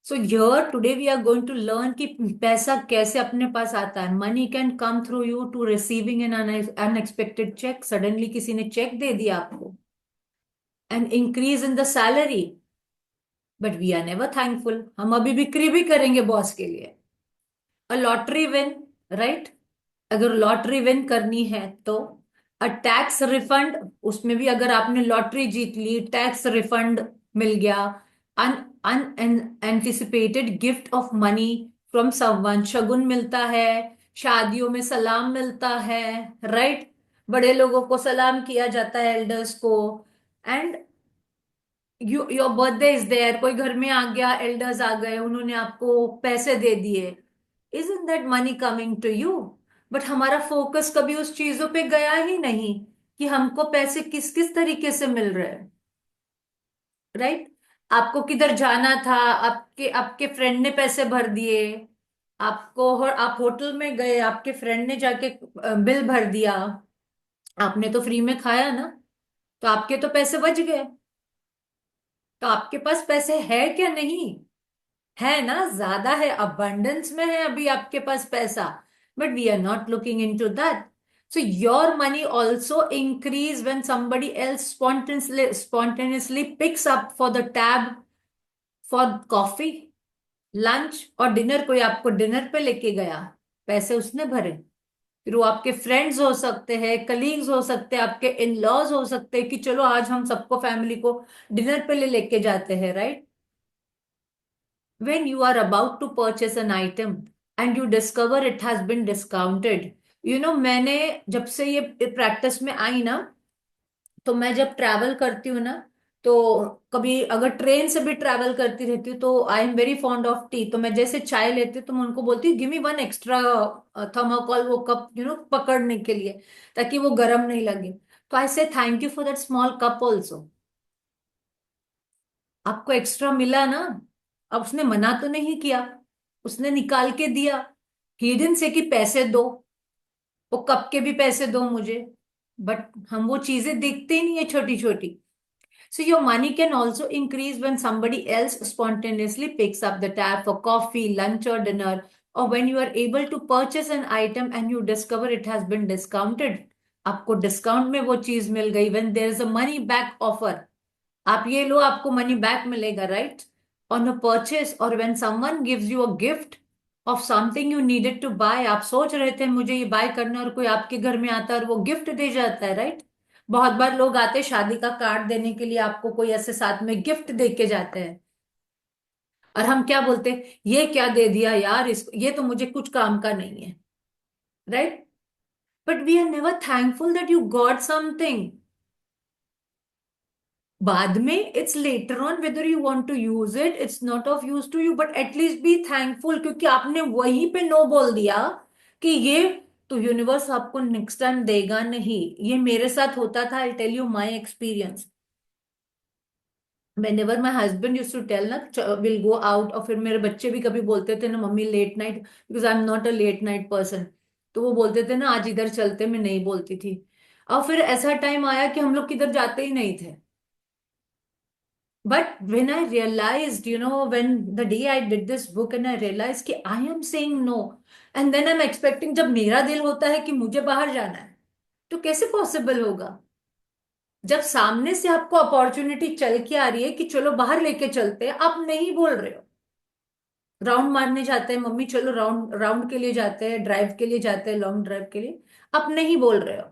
So here today we are going to learn कि पैसा कैसे अपने पास आता है। Money can come through you to receiving an unexpected cheque, suddenly किसी ने चेक दे दिया आपको, an increase in the salary, but we are never thankful. हम अभी बिक्री भी करेंगे बॉस के लिए। A lottery win, right? अगर लॉटरी विन करनी है तो अ टैक्स रिफंड, उसमें भी अगर आपने लॉटरी जीत ली, टैक्स रिफंड मिल गया। Un unanticipated gift of money from someone, शगुन मिलता है, शादियों में सलाम मिलता है, राइट? बड़े लोगों को सलाम किया जाता है, एल्डर्स को। And your birthday is there, कोई घर में आ गया, एल्डर्स आ गए, उन्होंने आपको पैसे दे दिए। Isn't that money coming to you? But हमारा फोकस कभी उस चीजों पे गया ही नहीं कि हमको पैसे किस किस तरीके से मिल रहे हैं, राइट? आपको किधर जाना था, आपके आपके फ्रेंड ने पैसे भर दिए आपको, और आप होटल में गए, आपके फ्रेंड ने जाके बिल भर दिया, आपने तो फ्री में खाया ना, तो आपके तो पैसे बच गए। तो आपके पास पैसे है क्या? नहीं है ना, ज्यादा है, अबंडेंस में है अभी आपके पास पैसा, but we are not looking into that. So your money also increase when somebody else spontaneously picks up for the tab for coffee, lunch और डिनर। कोई आपको डिनर पे लेके गया, पैसे उसने भरे। फिर वो आपके फ्रेंड्स हो सकते हैं, कलीग्स हो सकते हैं, आपके इन लॉज हो सकते हैं कि चलो आज हम सबको फैमिली को डिनर पे ले लेके जाते हैं, right? When you are about to purchase an item and you discover it has been discounted, मैंने जब से ये प्रैक्टिस में आई ना, तो मैं जब ट्रैवल करती हूँ ना, तो कभी अगर ट्रेन से भी ट्रैवल करती रहती हूँ, तो I am very fond of T. तो मैं जैसे चाय लेती हूँ तो मैं उनको बोलती हूँ give me one extra thermocol, वो कप पकड़ने के लिए, ताकि वो गर्म नहीं लगे। तो आई से thank you for that small cup also. आपको एक्स्ट्रा मिला ना, अब उसने मना तो नहीं किया, उसने निकाल के दिया। ही डिडंट से कि पैसे दो, वो कप के भी पैसे दो मुझे। बट हम वो चीजें देखते ही नहीं है, छोटी छोटी। So your money can also increase when somebody else spontaneously picks up the tab for coffee, lunch, or dinner, or when you are able to purchase an item and you discover it has been discounted. आपको discount में वो चीज मिल गई, when there is a money back offer. आप ये लो, आपको money back मिलेगा, राइट, ऑन अ परचेस. और when someone gives you a gift of something you needed to buy, आप सोच रहे थे मुझे ये बाय करना है, और कोई आपके घर में आता है और वो गिफ्ट दे जाता है, राइट. बहुत बार लोग आते हैं शादी का कार्ड देने के लिए, आपको कोई ऐसे साथ में गिफ्ट दे के जाते हैं, और हम क्या बोलते हैं, ये क्या दे दिया यार, इसको, ये तो मुझे कुछ काम का नहीं है, right. But we are never thankful that you got something. बाद में it's later on whether you want to use it, it's not of use to you, but at least be thankful, क्योंकि आपने वहीं पे नो बोल दिया कि ये तो यूनिवर्स आपको नेक्स्ट टाइम देगा नहीं. ये मेरे साथ होता था, I tell you my experience. whenever my husband used to tell ना, we'll go out, और फिर मेरे बच्चे भी कभी बोलते थे ना, mummy late night, because I am not a late night person, तो वो बोलते थे ना आज इधर चलते, मैं नहीं बोलती थी. और फिर ऐसा टाइम आया कि हम लोग किधर जाते ही नहीं थे. But when I realized, when the day I did this book and I realized कि I am saying no, and then I'm expecting, जब मेरा दिल होता है कि मुझे बाहर जाना है, तो कैसे पॉसिबल होगा जब सामने से आपको अपॉर्चुनिटी चल के आ रही है कि चलो बाहर लेके चलते हैं, आप नहीं बोल रहे हो. राउंड मारने जाते हैं, मम्मी चलो राउंड राउंड के लिए जाते हैं, ड्राइव के लिए जाते हैं, लॉन्ग ड्राइव के लिए, आप नहीं बोल रहे हो,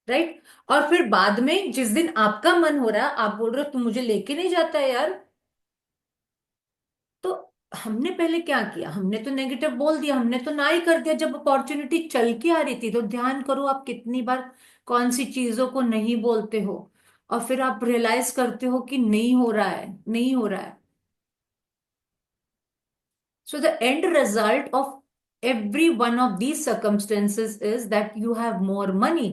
राइट. और फिर बाद में जिस दिन आपका मन हो रहा है, आप बोल रहे हो तू मुझे लेके नहीं जाता है यार. तो हमने पहले क्या किया, हमने तो नेगेटिव बोल दिया, हमने तो ना ही कर दिया जब अपॉर्चुनिटी चल के आ रही थी. तो ध्यान करो आप कितनी बार कौन सी चीजों को नहीं बोलते हो, और फिर आप रियलाइज करते हो कि नहीं हो रहा है, नहीं हो रहा है. So the end result of every one of these circumstances is that you have more money,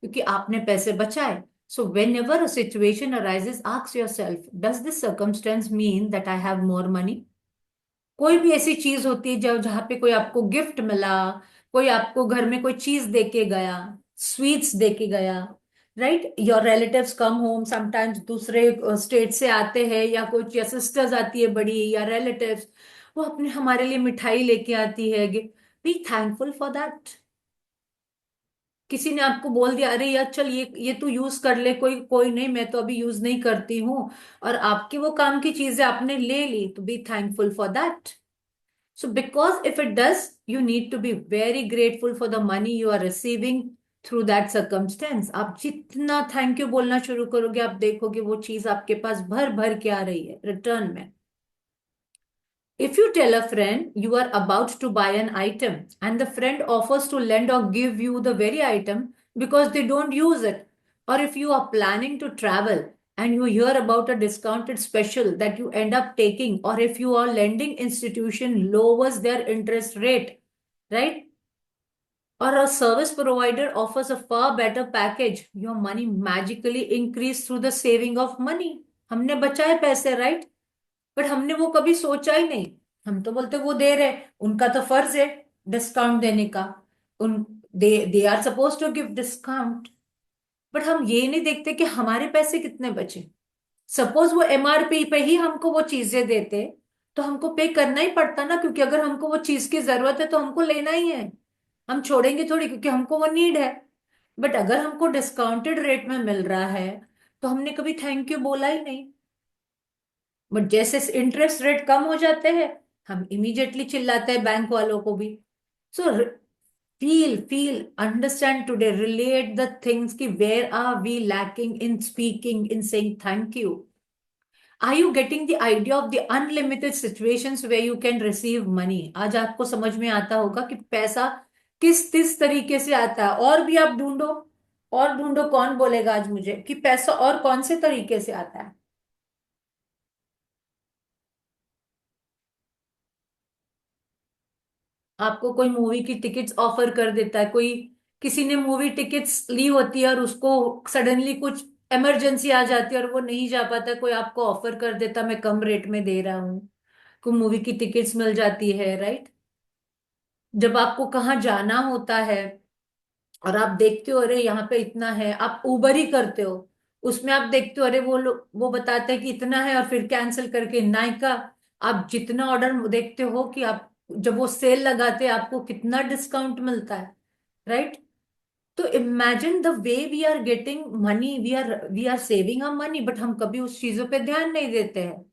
क्योंकि आपने पैसे बचाए. So when ever a situation arises, ask yourself, does this circumstance mean that I have more money. कोई भी ऐसी चीज होती है जब जहां पे कोई आपको गिफ्ट मिला, कोई आपको घर में कोई चीज दे के गया, स्वीट्स दे के गया, right. Your relatives come home, sometimes दूसरे स्टेट से आते हैं, या कुछ या सिस्टर्स आती है बड़ी, या रिलेटिव्स, वो अपने हमारे लिए मिठाई लेके आती है. B thankful for that. किसी ने आपको बोल दिया अरे यार चल ये तू यूज कर ले, कोई कोई नहीं, मैं तो अभी यूज नहीं करती हूँ, और आपकी वो काम की चीजें आपने ले ली, तो B thankful for that. So, because if it does, you need to be very grateful for the money you are receiving through that circumstance. आप जितना थैंक यू बोलना शुरू करोगे, आप देखोगे वो चीज आपके पास भर भर के आ रही है रिटर्न में. If you tell a friend you are about to buy an item and the friend offers to lend or give you the very item because they don't use it, or if you are planning to travel and you hear about a discounted special that you end up taking, or if your lending institution lowers their interest rate, right? Or a service provider offers a far better package, your money magically increase through the saving of money. हमने बचाए पैसे, right, but हमने वो कभी सोचा ही नहीं. हम तो बोलते वो दे रहे, उनका तो फर्ज है डिस्काउंट देने का, उन they are suppose to give discount. But हम ये नहीं देखते कि हमारे पैसे कितने बचे. सपोज वो एमआरपी पे ही हमको वो चीजें देते, तो हमको पे करना ही पड़ता ना, क्योंकि अगर हमको वो चीज की जरूरत है तो हमको लेना ही है, हम छोड़ेंगे थोड़ी, क्योंकि हमको वो नीड है. बट अगर हमको डिस्काउंटेड रेट में मिल रहा है, तो हमने कभी थैंक यू बोला ही नहीं. बट जैसे इंटरेस्ट रेट कम हो जाते हैं, हम इमीडिएटली चिल्लाते हैं बैंक वालों को भी. So feel understand today, relate the things कि where are we lacking in speaking, in saying thank you. Are you getting the idea of the unlimited situations where you can receive money. आज आपको समझ में आता होगा कि पैसा किस किस तरीके से आता है. और भी आप ढूंढो, और ढूंढो, कौन बोलेगा आज मुझे कि पैसा और कौन से तरीके से आता है. आपको कोई मूवी की टिकट्स ऑफर कर देता है, कोई, किसी ने मूवी टिकट्स ली होती है और उसको सडनली कुछ इमरजेंसी आ जाती है और वो नहीं जा पाता, कोई आपको ऑफर कर देता मैं कम रेट में दे रहा हूँ, कोई मूवी की टिकट्स मिल जाती है, राइट. जब आपको कहाँ जाना होता है और आप देखते हो अरे यहाँ पे इतना है, आप उबर ही करते हो, उसमें आप देखते हो, अरे वो लोग वो बताते हैं कि इतना है और फिर कैंसिल करके नायका। आप जितना ऑर्डर देखते हो कि आप जब वो सेल लगाते हैं आपको कितना डिस्काउंट मिलता है, राइट? तो imagine the way we are getting money, we are saving a money, but हम कभी उस चीजों पे ध्यान नहीं देते हैं।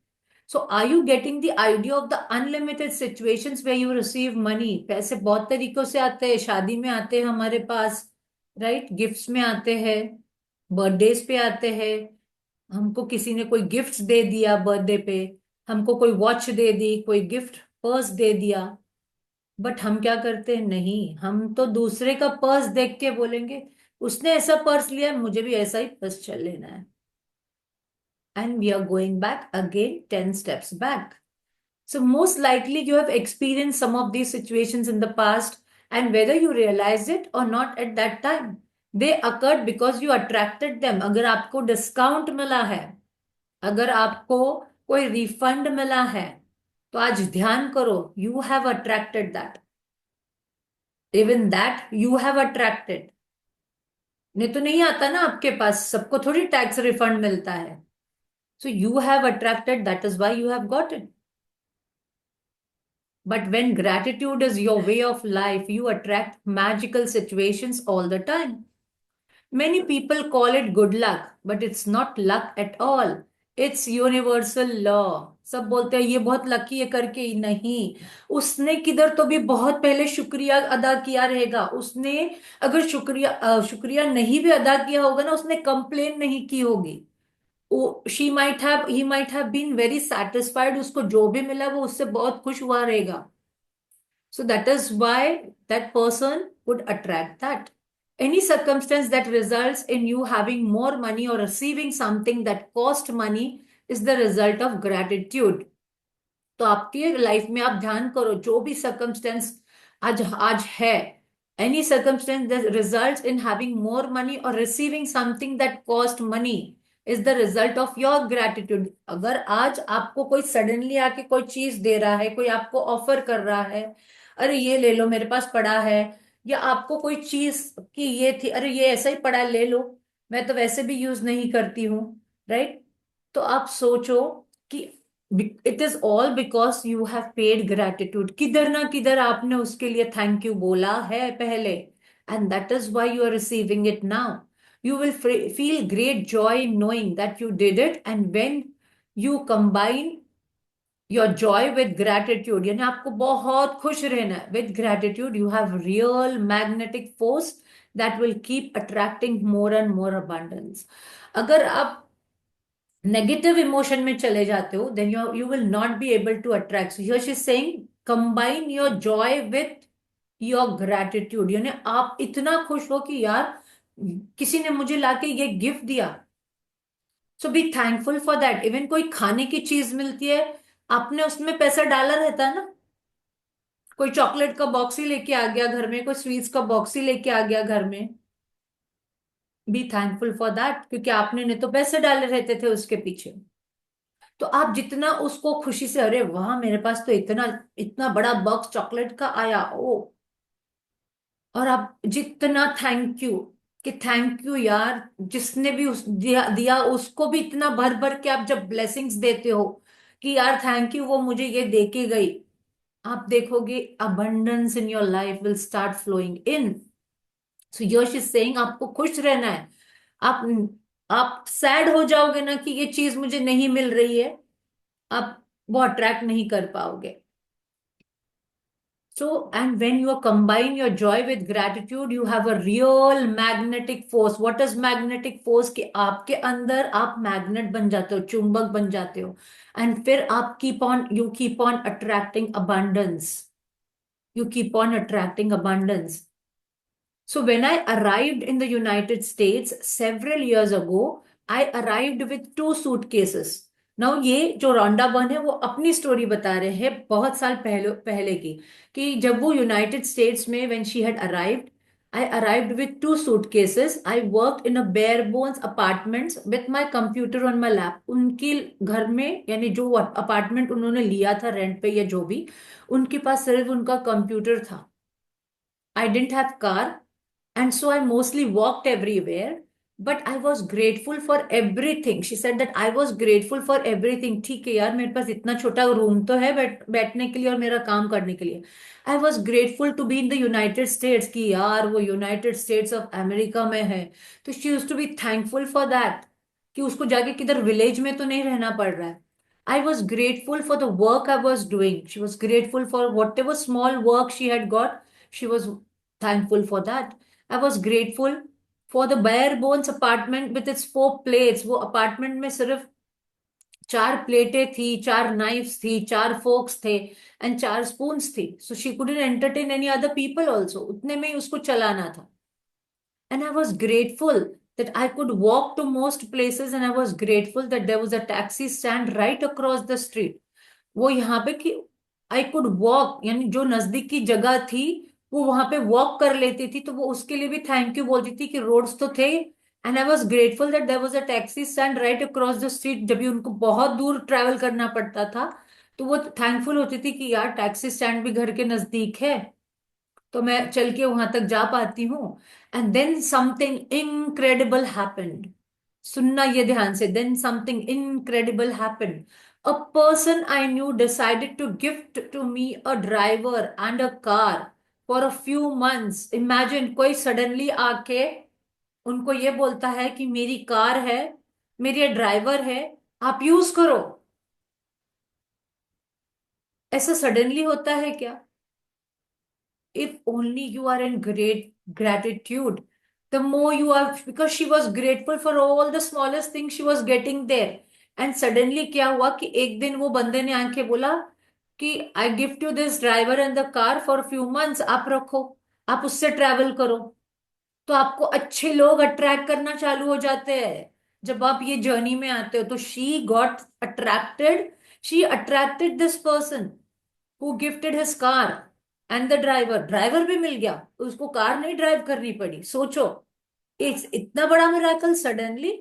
So are you getting the idea of the unlimited situations way you receive money? पैसे बहुत तरीकों से आते हैं, शादी में आते हैं हमारे पास, राइट? गिफ्ट्स में आते हैं, बर्थडेज पे आते हैं, हमको किसी ने कोई गिफ्ट दे दिया बर्थडे पे, हमको कोई वॉच दे दी, कोई गिफ्ट पर्स दे दिया। बट हम क्या करते हैं? नहीं, हम तो दूसरे का पर्स देख के बोलेंगे उसने ऐसा पर्स लिया है, मुझे भी ऐसा ही पर्स चल लेना है। And we are going back again 10 steps back. So most likely you have experienced some of these situations in the past, and whether you realize it or not at that time, they occurred because you attracted them. अगर आपको discount मिला है, अगर आपको कोई refund मिला है, तो आज ध्यान करो, you have attracted that, even that you have attracted. नहीं तो नहीं आता ना आपके पास, सबको थोड़ी टैक्स रिफंड मिलता है। So you have attracted, that is why you have got it. But when gratitude is your way of life, you attract magical situations all the time. Many people call it good luck, but it's not luck at all. It's universal law. सब बोलते हैं ये बहुत lucky है करके, ही नहीं। उसने किधर तो भी बहुत पहले शुक्रिया अदा किया रहेगा उसने। अगर शुक्रिया नहीं भी अदा किया होगा ना, उसने कंप्लेन नहीं की होगी। She might have he might have been very satisfied, उसको जो भी मिला वो उससे बहुत खुश हुआ रहेगा। So that is why that person would attract that. Any circumstance that results in you having more money or receiving something that cost money is the result of gratitude. तो आपकी लाइफ में आप ध्यान करो, जो भी सर्कमस्टेंस आज आज है, any circumstance that results in having more money और receiving something that cost money is the result of your gratitude. अगर आज आपको कोई सडनली आके कोई चीज दे रहा है, कोई आपको ऑफर कर रहा है, अरे ये ले लो मेरे पास पड़ा है, या आपको कोई चीज की ये थी, अरे ये ऐसा ही पड़ा है ले लो, मैं तो वैसे भी यूज नहीं करती हूँ, राइट? तो आप सोचो कि it is all because you have paid gratitude. किधर ना किधर आपने उसके लिए थैंक यू बोला है पहले, and that is why you are receiving it now. You will feel great joy in knowing that you did it, and when you combine your joy with gratitude, यानी आपको बहुत खुश रहना है with gratitude, you have real magnetic force that will keep attracting more and more abundance. अगर आप negative emotion में चले जाते हो, then you will not be able to attract. So here she is saying combine your Joy with your gratitude, यानी आप इतना खुश हो कि यार किसी ने मुझे लाके ये गिफ्ट दिया, so be thankful for that. Even कोई खाने की चीज मिलती है, आपने उसमें पैसा डाला रहता है ना, कोई चॉकलेट का बॉक्स ही लेके आ गया घर में, कोई स्वीट्स का बॉक्स ही लेके आ गया घर में, बी थैंकफुल फॉर दैट, क्योंकि आपने ने तो पैसे डाले रहते थे उसके पीछे। तो आप जितना उसको खुशी से, अरे वाह मेरे पास तो इतना इतना बड़ा बॉक्स चॉकलेट का आया ओ, और आप जितना थैंक यू, कि थैंक यू यार जिसने भी उस दिया उसको भी इतना भर भर के आप जब ब्लेसिंग्स देते हो कि यार थैंक यू वो मुझे ये दे के गई, आप देखोगे abundance in your life will start flowing in. So here she is saying आपको खुश रहना है। आप सैड हो जाओगे ना कि ये चीज मुझे नहीं मिल रही है, आप वो अट्रैक्ट नहीं कर पाओगे। So, and when you combine your joy with gratitude, you have a real magnetic force. What is magnetic force? कि आपके अंदर आप मैग्नेट बन जाते हो, चुंबक बन जाते हो, and फिर आप you keep on attracting abundance. You keep on attracting abundance. So when I arrived in the United States several years ago, I arrived with 2 suitcases. Now ये जो रोंडा बर्न है वो अपनी स्टोरी बता रहे हैं बहुत साल पहले पहले की, कि जब वो यूनाइटेड स्टेट्स में when she had arrived, I arrived with 2 suitcases. I worked in a bare bones apartments with my computer on my lap. उनकी घर में, यानी जो अपार्टमेंट उन्होंने लिया था रेंट पे या जो भी, उनके पास सिर्फ उनका कंप्यूटर था। I didn't have car, and so I mostly walked everywhere. But I was grateful for everything. She said that I was grateful for everything. ठीक है यार, मेरे पास इतना छोटा रूम तो है बैठने के लिए और मेरा काम करने के लिए. I was grateful to be in the United States, कि यार वो यूनाइटेड स्टेट्स ऑफ अमेरिका में है. तो she use to be thankful for that, कि उसको जाके किधर विलेज में तो नहीं रहना पड़ रहा है. I was grateful for the work I was doing. She was grateful for whatever small work she had got. She was thankful for that. I was grateful for the bare bones apartment with its 4 plates. वो apartment में सिर्फ 4 प्लेटें थी, 4 knifes थी, 4 focus थे and 4 spoons थी. So she couldn't entertain any other people also. उतने में ही उसको चलाना था. And I was grateful that I could walk to most places, and I was grateful that there was a taxi stand right across the street. वो यहाँ पे कि I could walk, यानी जो नजदीक की जगह थी वो वहां पे वॉक कर लेती थी, तो वो उसके लिए भी थैंक यू बोलती थी कि रोड्स तो थे. And I was grateful that there was a taxi stand right across the street. जब भी उनको बहुत दूर ट्रैवल करना पड़ता था तो वो थैंकफुल होती थी कि यार टैक्सी स्टैंड भी घर के नजदीक है, तो मैं चल के वहां तक जा पाती हूँ. And then something incredible happened. सुनना ये ध्यान से. Then something incredible happened. A person I knew decided to gift to me a driver and a car for a few months. Imagine, कोई सडनली आके उनको ये बोलता है कि मेरी कार है, मेरी ड्राइवर है, आप यूज करो. ऐसा सडनली होता है क्या? If only you are in great gratitude, the more you are, because she was grateful for all the smallest things she was getting there. And suddenly क्या हुआ कि एक दिन वो बंदे ने आके बोला कि आई gift you this driver and the car for few months, आप रखो, आप उससे ट्रैवल करो. तो आपको अच्छे लोग अट्रैक्ट करना चालू हो जाते हैं जब आप ये जर्नी में आते हो. तो she got attracted. She attracted this person who gifted his car and the driver. Driver भी मिल गया, उसको कार नहीं ड्राइव करनी पड़ी. सोचो, इट्स इतना बड़ा miracle suddenly.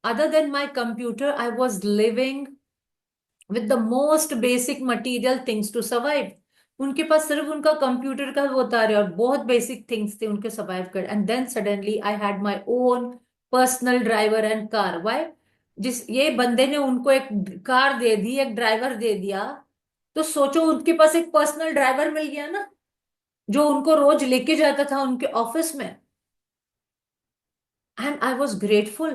Other than my computer, I was living with the most basic material things to survive. उनके पास सिर्फ उनका कंप्यूटर का वो था और बहुत बेसिक थिंग्स थे उनके सर्वाइव कर. And then suddenly I had my own personal driver and car. Why? जिस ये बंदे ने उनको एक कार दे दी, एक ड्राइवर दे दिया, तो सोचो उनके पास एक पर्सनल ड्राइवर मिल गया ना, जो उनको रोज लेके जाता था उनके ऑफिस में. And I was grateful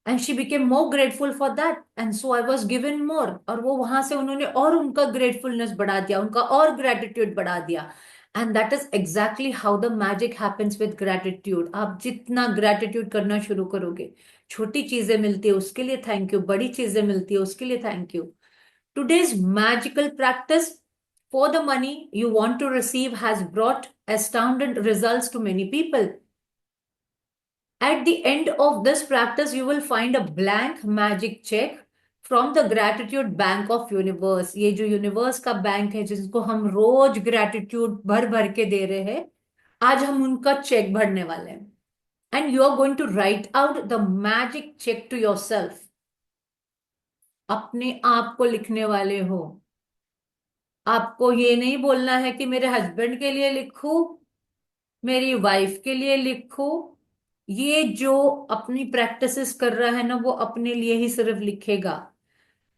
and she became more grateful for that and so I was given more. और वो वहां से उन्होंने और उनका ग्रेटफुलनेस बढ़ा दिया, उनका और ग्रेटिट्यूड बढ़ा दिया. And that is exactly how the magic happens with gratitude. आप जितना ग्रेटिट्यूड करना शुरू करोगे, छोटी चीजें मिलती है उसके लिए थैंक यू, बड़ी चीजें मिलती है उसके लिए thank you. Today's magical practice for the money you want to receive has brought astounding results to many people. At the end of this practice, you will find a blank magic check from the gratitude bank of universe. ये जो universe का bank है जिसको हम रोज gratitude भर भर के दे रहे हैं, आज हम उनका चेक भरने वाले हैं. And you are going to write out the magic cheque to yourself. अपने आप को लिखने वाले हो. आपको ये नहीं बोलना है कि मेरे हस्बैंड के लिए लिखूं, मेरी वाइफ के लिए लिखूं. ये जो अपनी प्रैक्टिसेस कर रहा है ना, वो अपने लिए ही सिर्फ लिखेगा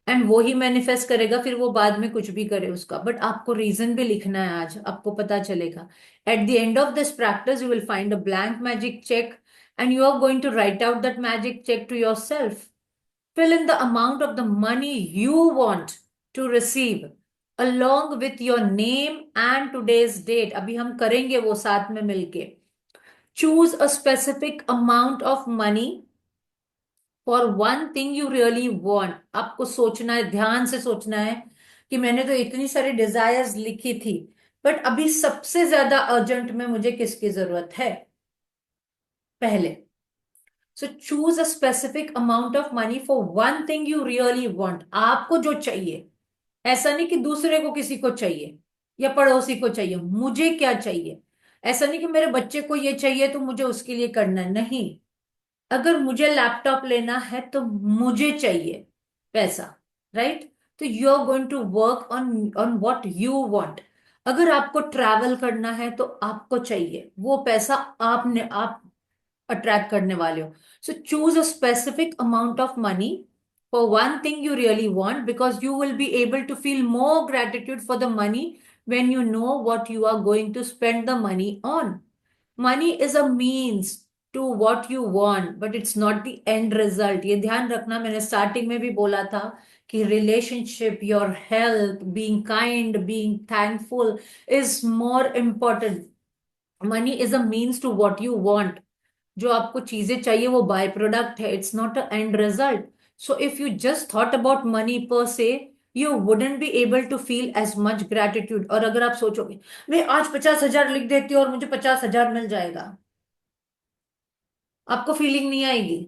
एंड वो ही मैनिफेस्ट करेगा, फिर वो बाद में कुछ भी करे उसका. बट आपको रीजन भी लिखना है, आज आपको पता चलेगा. At the end of this practice you will find a blank magic cheque and you are going to write out that magic cheque to yourself. Fill in the amount of the money you want to receive along with your name and today's date. अभी हम करेंगे वो साथ में मिलके. Choose a specific amount of money for one thing you really want. आपको सोचना है, ध्यान से सोचना है कि मैंने तो इतनी सारी डिजायर्स लिखी थी, बट अभी सबसे ज्यादा अर्जेंट में मुझे किसकी जरूरत है पहले. So choose a specific amount of money for one thing you really want. आपको जो चाहिए, ऐसा नहीं कि दूसरे को किसी को चाहिए या पड़ोसी को चाहिए. मुझे क्या चाहिए? ऐसा नहीं कि मेरे बच्चे को ये चाहिए तो मुझे उसके लिए करना है. नहीं. अगर मुझे लैपटॉप लेना है तो मुझे चाहिए पैसा, राइट? तो you are going to work on on what you want. अगर आपको ट्रैवल करना है तो आपको चाहिए वो पैसा. आपने आप अट्रैक्ट करने वाले हो. So choose a specific amount of money for one thing you really want, because you will be able to feel more gratitude for the money when you know what you are going to spend the money on. Money is a means to what you want, but it's not the end result. ये ध्यान रखना, मैंने starting में भी बोला था कि relationship, your health, being kind, being thankful is more important. Money is a means to what you want. जो आपको चीजें चाहिए वो बाय प्रोडक्ट है, it's not a end result. So if you just thought about money per se, you wouldn't be able to feel as much gratitude. और अगर आप सोचोगे मैं आज 50,000 लिख देती हूँ और मुझे 50,000 मिल जाएगा, आपको फीलिंग नहीं आएगी.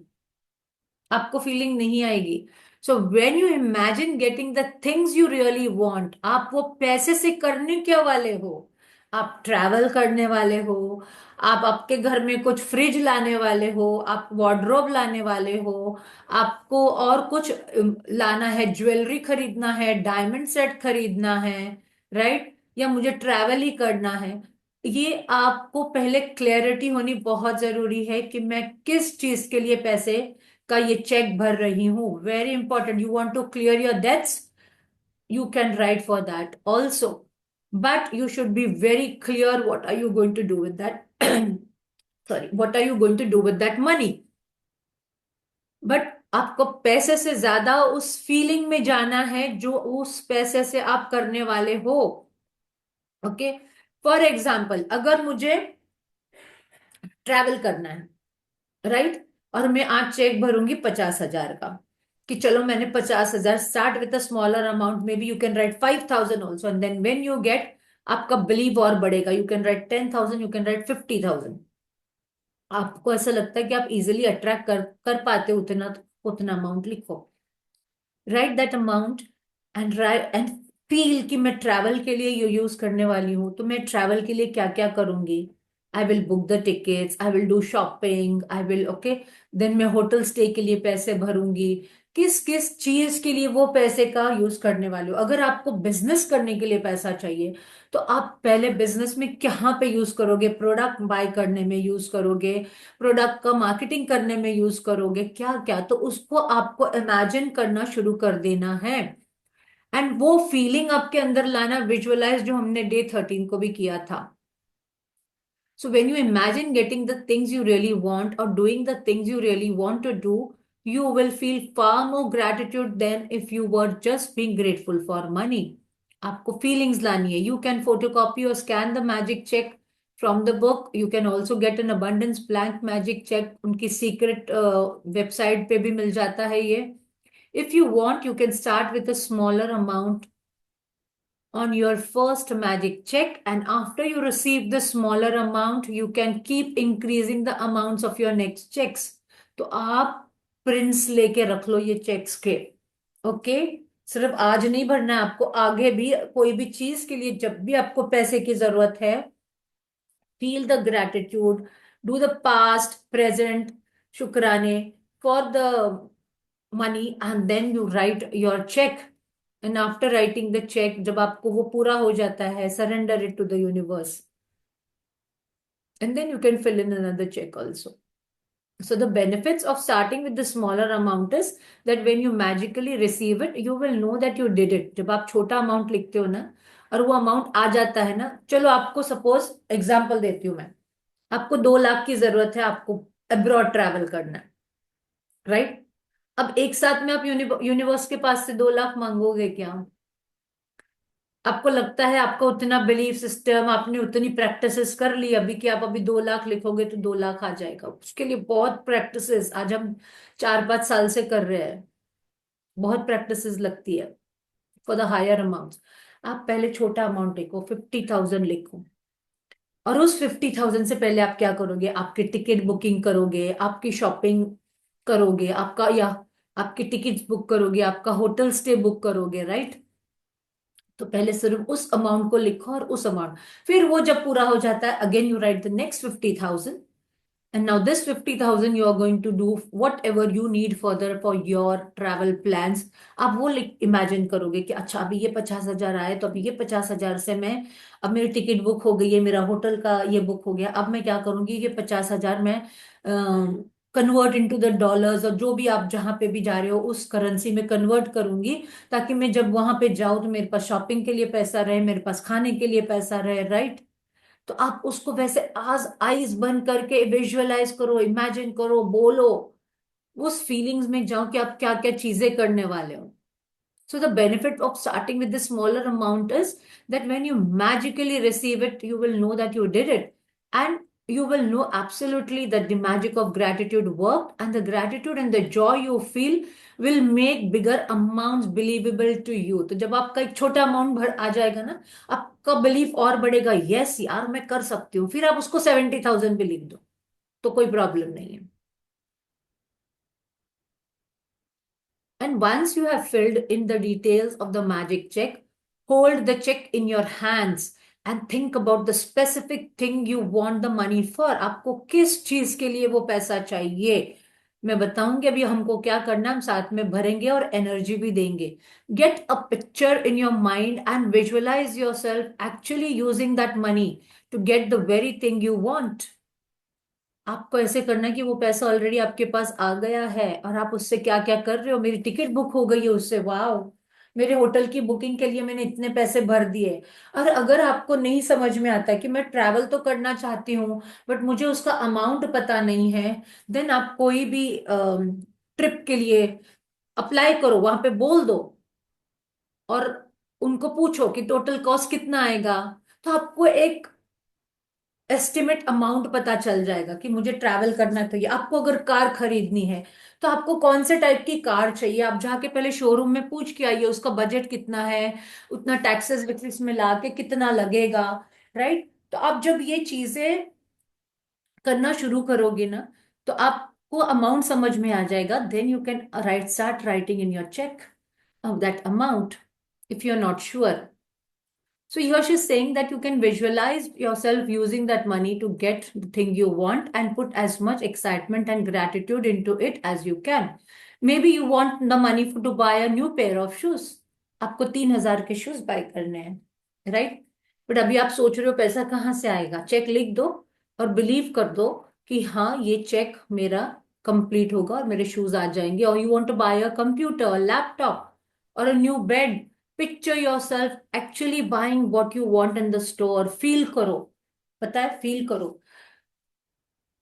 आपको फीलिंग नहीं आएगी. So when you imagine getting the things you really want, आप वो पैसे से करने क्या वाले हो. आप ट्रैवल करने वाले हो, आप आपके घर में कुछ फ्रिज लाने वाले हो, आप वार्डरोब लाने वाले हो, आपको और कुछ लाना है, ज्वेलरी खरीदना है, डायमंड सेट खरीदना है, राइट, या मुझे ट्रैवल ही करना है. ये आपको पहले क्लैरिटी होनी बहुत जरूरी है कि मैं किस चीज के लिए पैसे का ये चेक भर रही हूं. Very important. You want to clear your debts, you can write for that also, but you should be very clear what are you going to do with that sorry, what are you going to do with that money. But आपको पैसे से ज्यादा उस feeling में जाना है जो उस पैसे से आप करने वाले हो. ओके, फॉर एग्जाम्पल, अगर मुझे ट्रैवल करना है, राइट, और मैं आज चेक भरूंगी 50,000 का, कि चलो मैंने 50,000, start with a smaller amount, may be you can write 5,000 also, and then when you get, आपका बिलीव और बढ़ेगा. You can write 10,000, you can write 50,000. आपको ऐसा लगता है कि आप इजिली अट्रैक्ट कर कर पाते हो उतना, तो उतना अमाउंट लिखो. Right that amount and feel कि मैं ट्रैवल के लिए ये यूज करने वाली हूँ, तो मैं ट्रैवल के लिए क्या क्या करूंगी. I will book the tickets, I will do shopping, I will, okay, then मैं होटल स्टे के लिए पैसे भरूंगी. किस किस चीज के लिए वो पैसे का यूज करने वाले हो. अगर आपको बिजनेस करने के लिए पैसा चाहिए, तो आप पहले बिजनेस में कहाँ पे यूज करोगे. प्रोडक्ट बाय करने में यूज करोगे, प्रोडक्ट का मार्केटिंग करने में यूज करोगे, क्या क्या, तो उसको आपको इमेजिन करना शुरू कर देना है. एंड वो फीलिंग आपके अंदर लाना, विजुअलाइज, जो हमने डे 13 को भी किया था. So when you imagine getting the things you really want or doing the things you really want to do, you will feel far more gratitude than if you were just being grateful for money. आपको feelings लानी है. You can photocopy or scan the magic check from the book. You can also get an abundance blank magic check. उनकी secret website पे भी मिल जाता है ये. If you want, you can start with a smaller amount on your first magic check, and after you receive the smaller amount, you can keep increasing the amounts of your next checks. तो आप Prince लेके रख लो ये checks के. Okay, सिर्फ आज नहीं भरना है आपको, आगे भी कोई भी चीज के लिए जब भी आपको पैसे की जरूरत है, feel the gratitude, do the past present शुक्राने for the money, and then you write your check. And after writing the check, जब आपको वो पूरा हो जाता है, surrender it to the universe, and then you can fill in another check also. So the benefits of starting with the smaller amount is that when you magically receive it, you will know that you did it. जब आप छोटा amount लिखते हो ना, और वो amount आ जाता है ना, चलो आपको सपोज एग्जांपल देती हूँ मैं, आपको 2 लाख की जरूरत है, आपको अब्रॉड ट्रैवल करना है, राइट. अब एक साथ में आप यूनिवर्स के पास से 2 लाख मांगोगे क्या. आपको लगता है आपका उतना बिलीफ सिस्टम, आपने उतनी प्रैक्टिसेस कर ली अभी कि आप अभी 2 लाख लिखोगे तो 2 लाख आ जाएगा. उसके लिए बहुत प्रैक्टिसेस आज हम 4-5 साल से कर रहे हैं. बहुत प्रैक्टिसेस लगती है फॉर द हायर अमाउंट. आप पहले छोटा अमाउंट लिखो, 50,000 लिखो, और उस 50,000 से पहले आप क्या करोगे, आपकी टिकट बुकिंग करोगे, आपकी शॉपिंग करोगे, आपका, या आपकी टिकट्स बुक करोगे, आपका होटल स्टे बुक करोगे, राइट. तो पहले सिर्फ उस अमाउंट को लिखो और उस अमाउंट, फिर वो जब पूरा हो जाता है, again you right the next 50,000. And now this 50,000 you are going to do whatever you need further for your travel plans. आप वो इमेजिन करोगे कि अच्छा अभी ये 50,000 आए, तो अभी ये 50,000 से मैं, अब मेरी टिकट बुक हो गई है, मेरा होटल का ये बुक हो गया, अब मैं क्या करूंगी, ये 50,000 मैं कन्वर्ट इनटू द डॉलर्स, और जो भी आप जहां पे भी जा रहे हो उस करेंसी में कन्वर्ट करूंगी, ताकि मैं जब वहां पे जाऊं तो मेरे पास शॉपिंग के लिए पैसा रहे, मेरे पास खाने के लिए पैसा रहे, राइट? तो आप उसको वैसे आज आईज बंद करके विजुअलाइज करो, इमेजिन करो, बोलो, उस फीलिंग्स में जाओ कि आप क्या क्या चीजें करने वाले हो. So the benefit of starting with the smaller amount is that when you magically receive it, you will know that you did it. And you will know absolutely that the magic of gratitude worked, and the gratitude and the joy you feel will make bigger amounts believable to you. तो जब आपका एक छोटा amount भर आ जाएगा ना, आपका belief और बढ़ेगा, यस यार मैं कर सकती हूँ, फिर आप उसको 70,000 भी लिख दो, तो कोई प्रॉब्लम नहीं है. And once you have filled in the details of the magic check, hold the check in your hands and think about the specific thing you want the money for. आपको किस चीज के लिए वो पैसा चाहिए, मैं बताऊंगी अभी हमको क्या करना, हम साथ में भरेंगे और एनर्जी भी देंगे. Get a picture in your mind and visualise yourself actually using that money to get the very thing you want. आपको ऐसे करना है कि वो पैसा ऑलरेडी आपके पास आ गया है और आप उससे क्या क्या कर रहे हो. मेरी टिकट बुक हो गई है उससे, वाह, मेरे होटल की बुकिंग के लिए मैंने इतने पैसे भर दिए. और अगर आपको नहीं समझ में आता है कि मैं ट्रैवल तो करना चाहती हूँ बट मुझे उसका अमाउंट पता नहीं है, देन आप कोई भी ट्रिप के लिए अप्लाई करो, वहां पे बोल दो और उनको पूछो कि टोटल कॉस्ट कितना आएगा. तो आपको एक एस्टिमेट अमाउंट पता चल जाएगा कि मुझे ट्रैवल करना चाहिए. आपको अगर कार खरीदनी है तो आपको कौन से टाइप की कार चाहिए, आप जाके पहले शोरूम में पूछ के आइए उसका बजट कितना है, उतना टैक्सेस विक्सेस में ला के कितना लगेगा, राइट? तो आप जब ये चीजें करना शुरू करोगे ना, तो आपको अमाउंट समझ में आ जाएगा. Then you can start writing in your cheque of that amount if you are not sure. So here she's saying that you can visualize yourself using that money to get the thing you want and put as much excitement and gratitude into it as you can. Maybe you want the money to buy a new pair of shoes. आपको 3,000 के shoes bye करने हैं, right? But अभी आप सोच रहे हो पैसा कहाँ से आएगा. चेक लिख दो और बिलीव कर दो कि हाँ ये चेक मेरा कंप्लीट होगा और मेरे शूज आ जाएंगे. और you want to buy a computer, laptop और a new bed. Picture yourself actually buying what you want in the store. Feel करो, पता है, फील करो.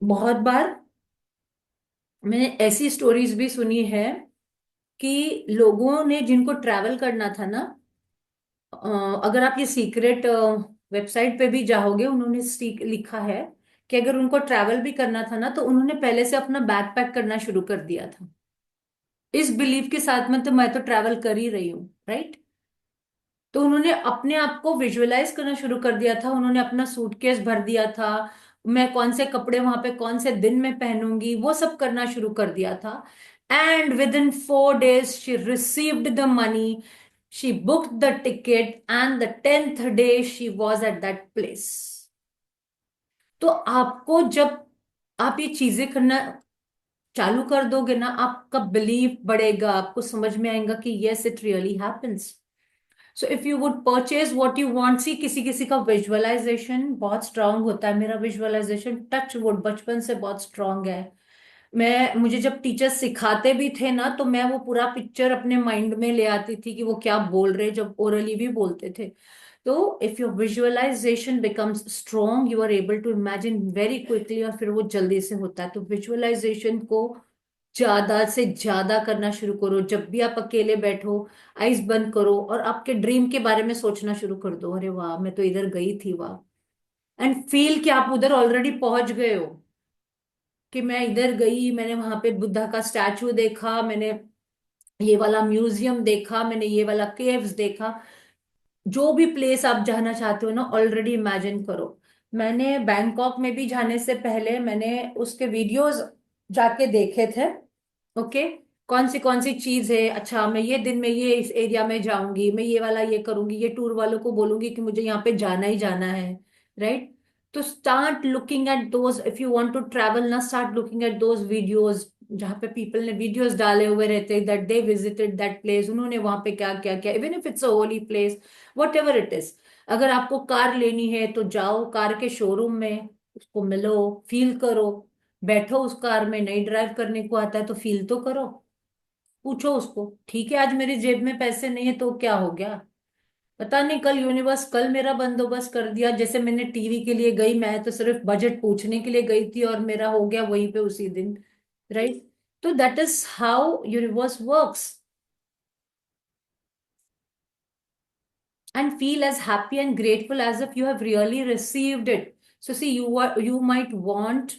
बहुत बार मैंने ऐसी स्टोरीज भी सुनी है कि लोगों ने जिनको ट्रैवल करना था ना, अगर आप ये सीक्रेट वेबसाइट पे भी जाओगे, उन्होंने लिखा है कि अगर उनको ट्रैवल भी करना था ना तो उन्होंने पहले से अपना बैग पैक करना शुरू कर दिया था, इस बिलीव के साथ में तो मैं तो ट्रैवल कर ही रही हूँ, राइट? तो उन्होंने अपने आप को विजुअलाइज करना शुरू कर दिया था, उन्होंने अपना सूटकेस भर दिया था, मैं कौन से कपड़े वहां पे कौन से दिन में पहनूंगी वो सब करना शुरू कर दिया था. And with in 4 days she received the money, she booked the ticket and the 10th day she was at that place. तो आपको जब आप ये चीजें करना चालू कर दोगे ना, आपका बिलीफ बढ़ेगा, आपको समझ में आएगा कि yes it really happens. So if you would purchase what you want, see किसी किसी का विजुअलाइजेशन बहुत स्ट्रांग होता है. मेरा विजुअलाइजेशन टच वुड बचपन से बहुत स्ट्रांग है. मुझे जब टीचर्स सिखाते भी थे ना, तो मैं वो पूरा पिक्चर अपने माइंड में ले आती थी कि वो क्या बोल रहे, जब ओरली भी बोलते थे. तो if your visualisation becomes strong, you are able to imagine very quickly, और फिर वो जल्दी से होता है. तो विजुअलाइजेशन को ज्यादा से ज्यादा करना शुरू करो. जब भी आप अकेले बैठो, आइज बंद करो और आपके ड्रीम के बारे में सोचना शुरू कर दो. अरे वाह, मैं तो इधर गई थी, वाह. एंड फील कि आप उधर ऑलरेडी पहुंच गए हो, कि मैं इधर गई, मैंने वहां पे बुद्धा का स्टैचू देखा, मैंने ये वाला म्यूजियम देखा, मैंने ये वाला केव्स देखा. जो भी प्लेस आप जाना चाहते हो ना, ऑलरेडी इमेजिन करो. मैंने बैंकॉक में भी जाने से पहले मैंने उसके वीडियोस जाके देखे थे. ओके, कौन सी चीज है, अच्छा मैं ये दिन में ये इस एरिया में जाऊंगी, मैं ये वाला ये करूंगी, ये टूर वालों को बोलूंगी कि मुझे यहाँ पे जाना ही जाना है, राइट? तो start looking at those, if you want to travel ना, start looking at those videos जहाँ पे पीपल ने वीडियोस डाले हुए रहते हैं that they visited that place, उन्होंने वहां पे क्या क्या किया, even if it's a holy place, whatever it is. अगर आपको कार लेनी है तो जाओ कार के शोरूम में, उसको मिलो, फील करो, बैठो उस कार में, नहीं ड्राइव करने को आता है तो फील तो करो। पूछो उसको, ठीक है आज मेरी जेब में पैसे नहीं है तो क्या हो गया, पता नहीं कल यूनिवर्स कल मेरा बंदोबस्त कर दिया, जैसे मैंने टीवी के लिए गई, मैं तो सिर्फ बजट पूछने के लिए गई थी और मेरा हो गया वहीं पे उसी दिन, राइट? तो that is how universe works. And feel as happy and grateful as if you have really received it. So see, you might want,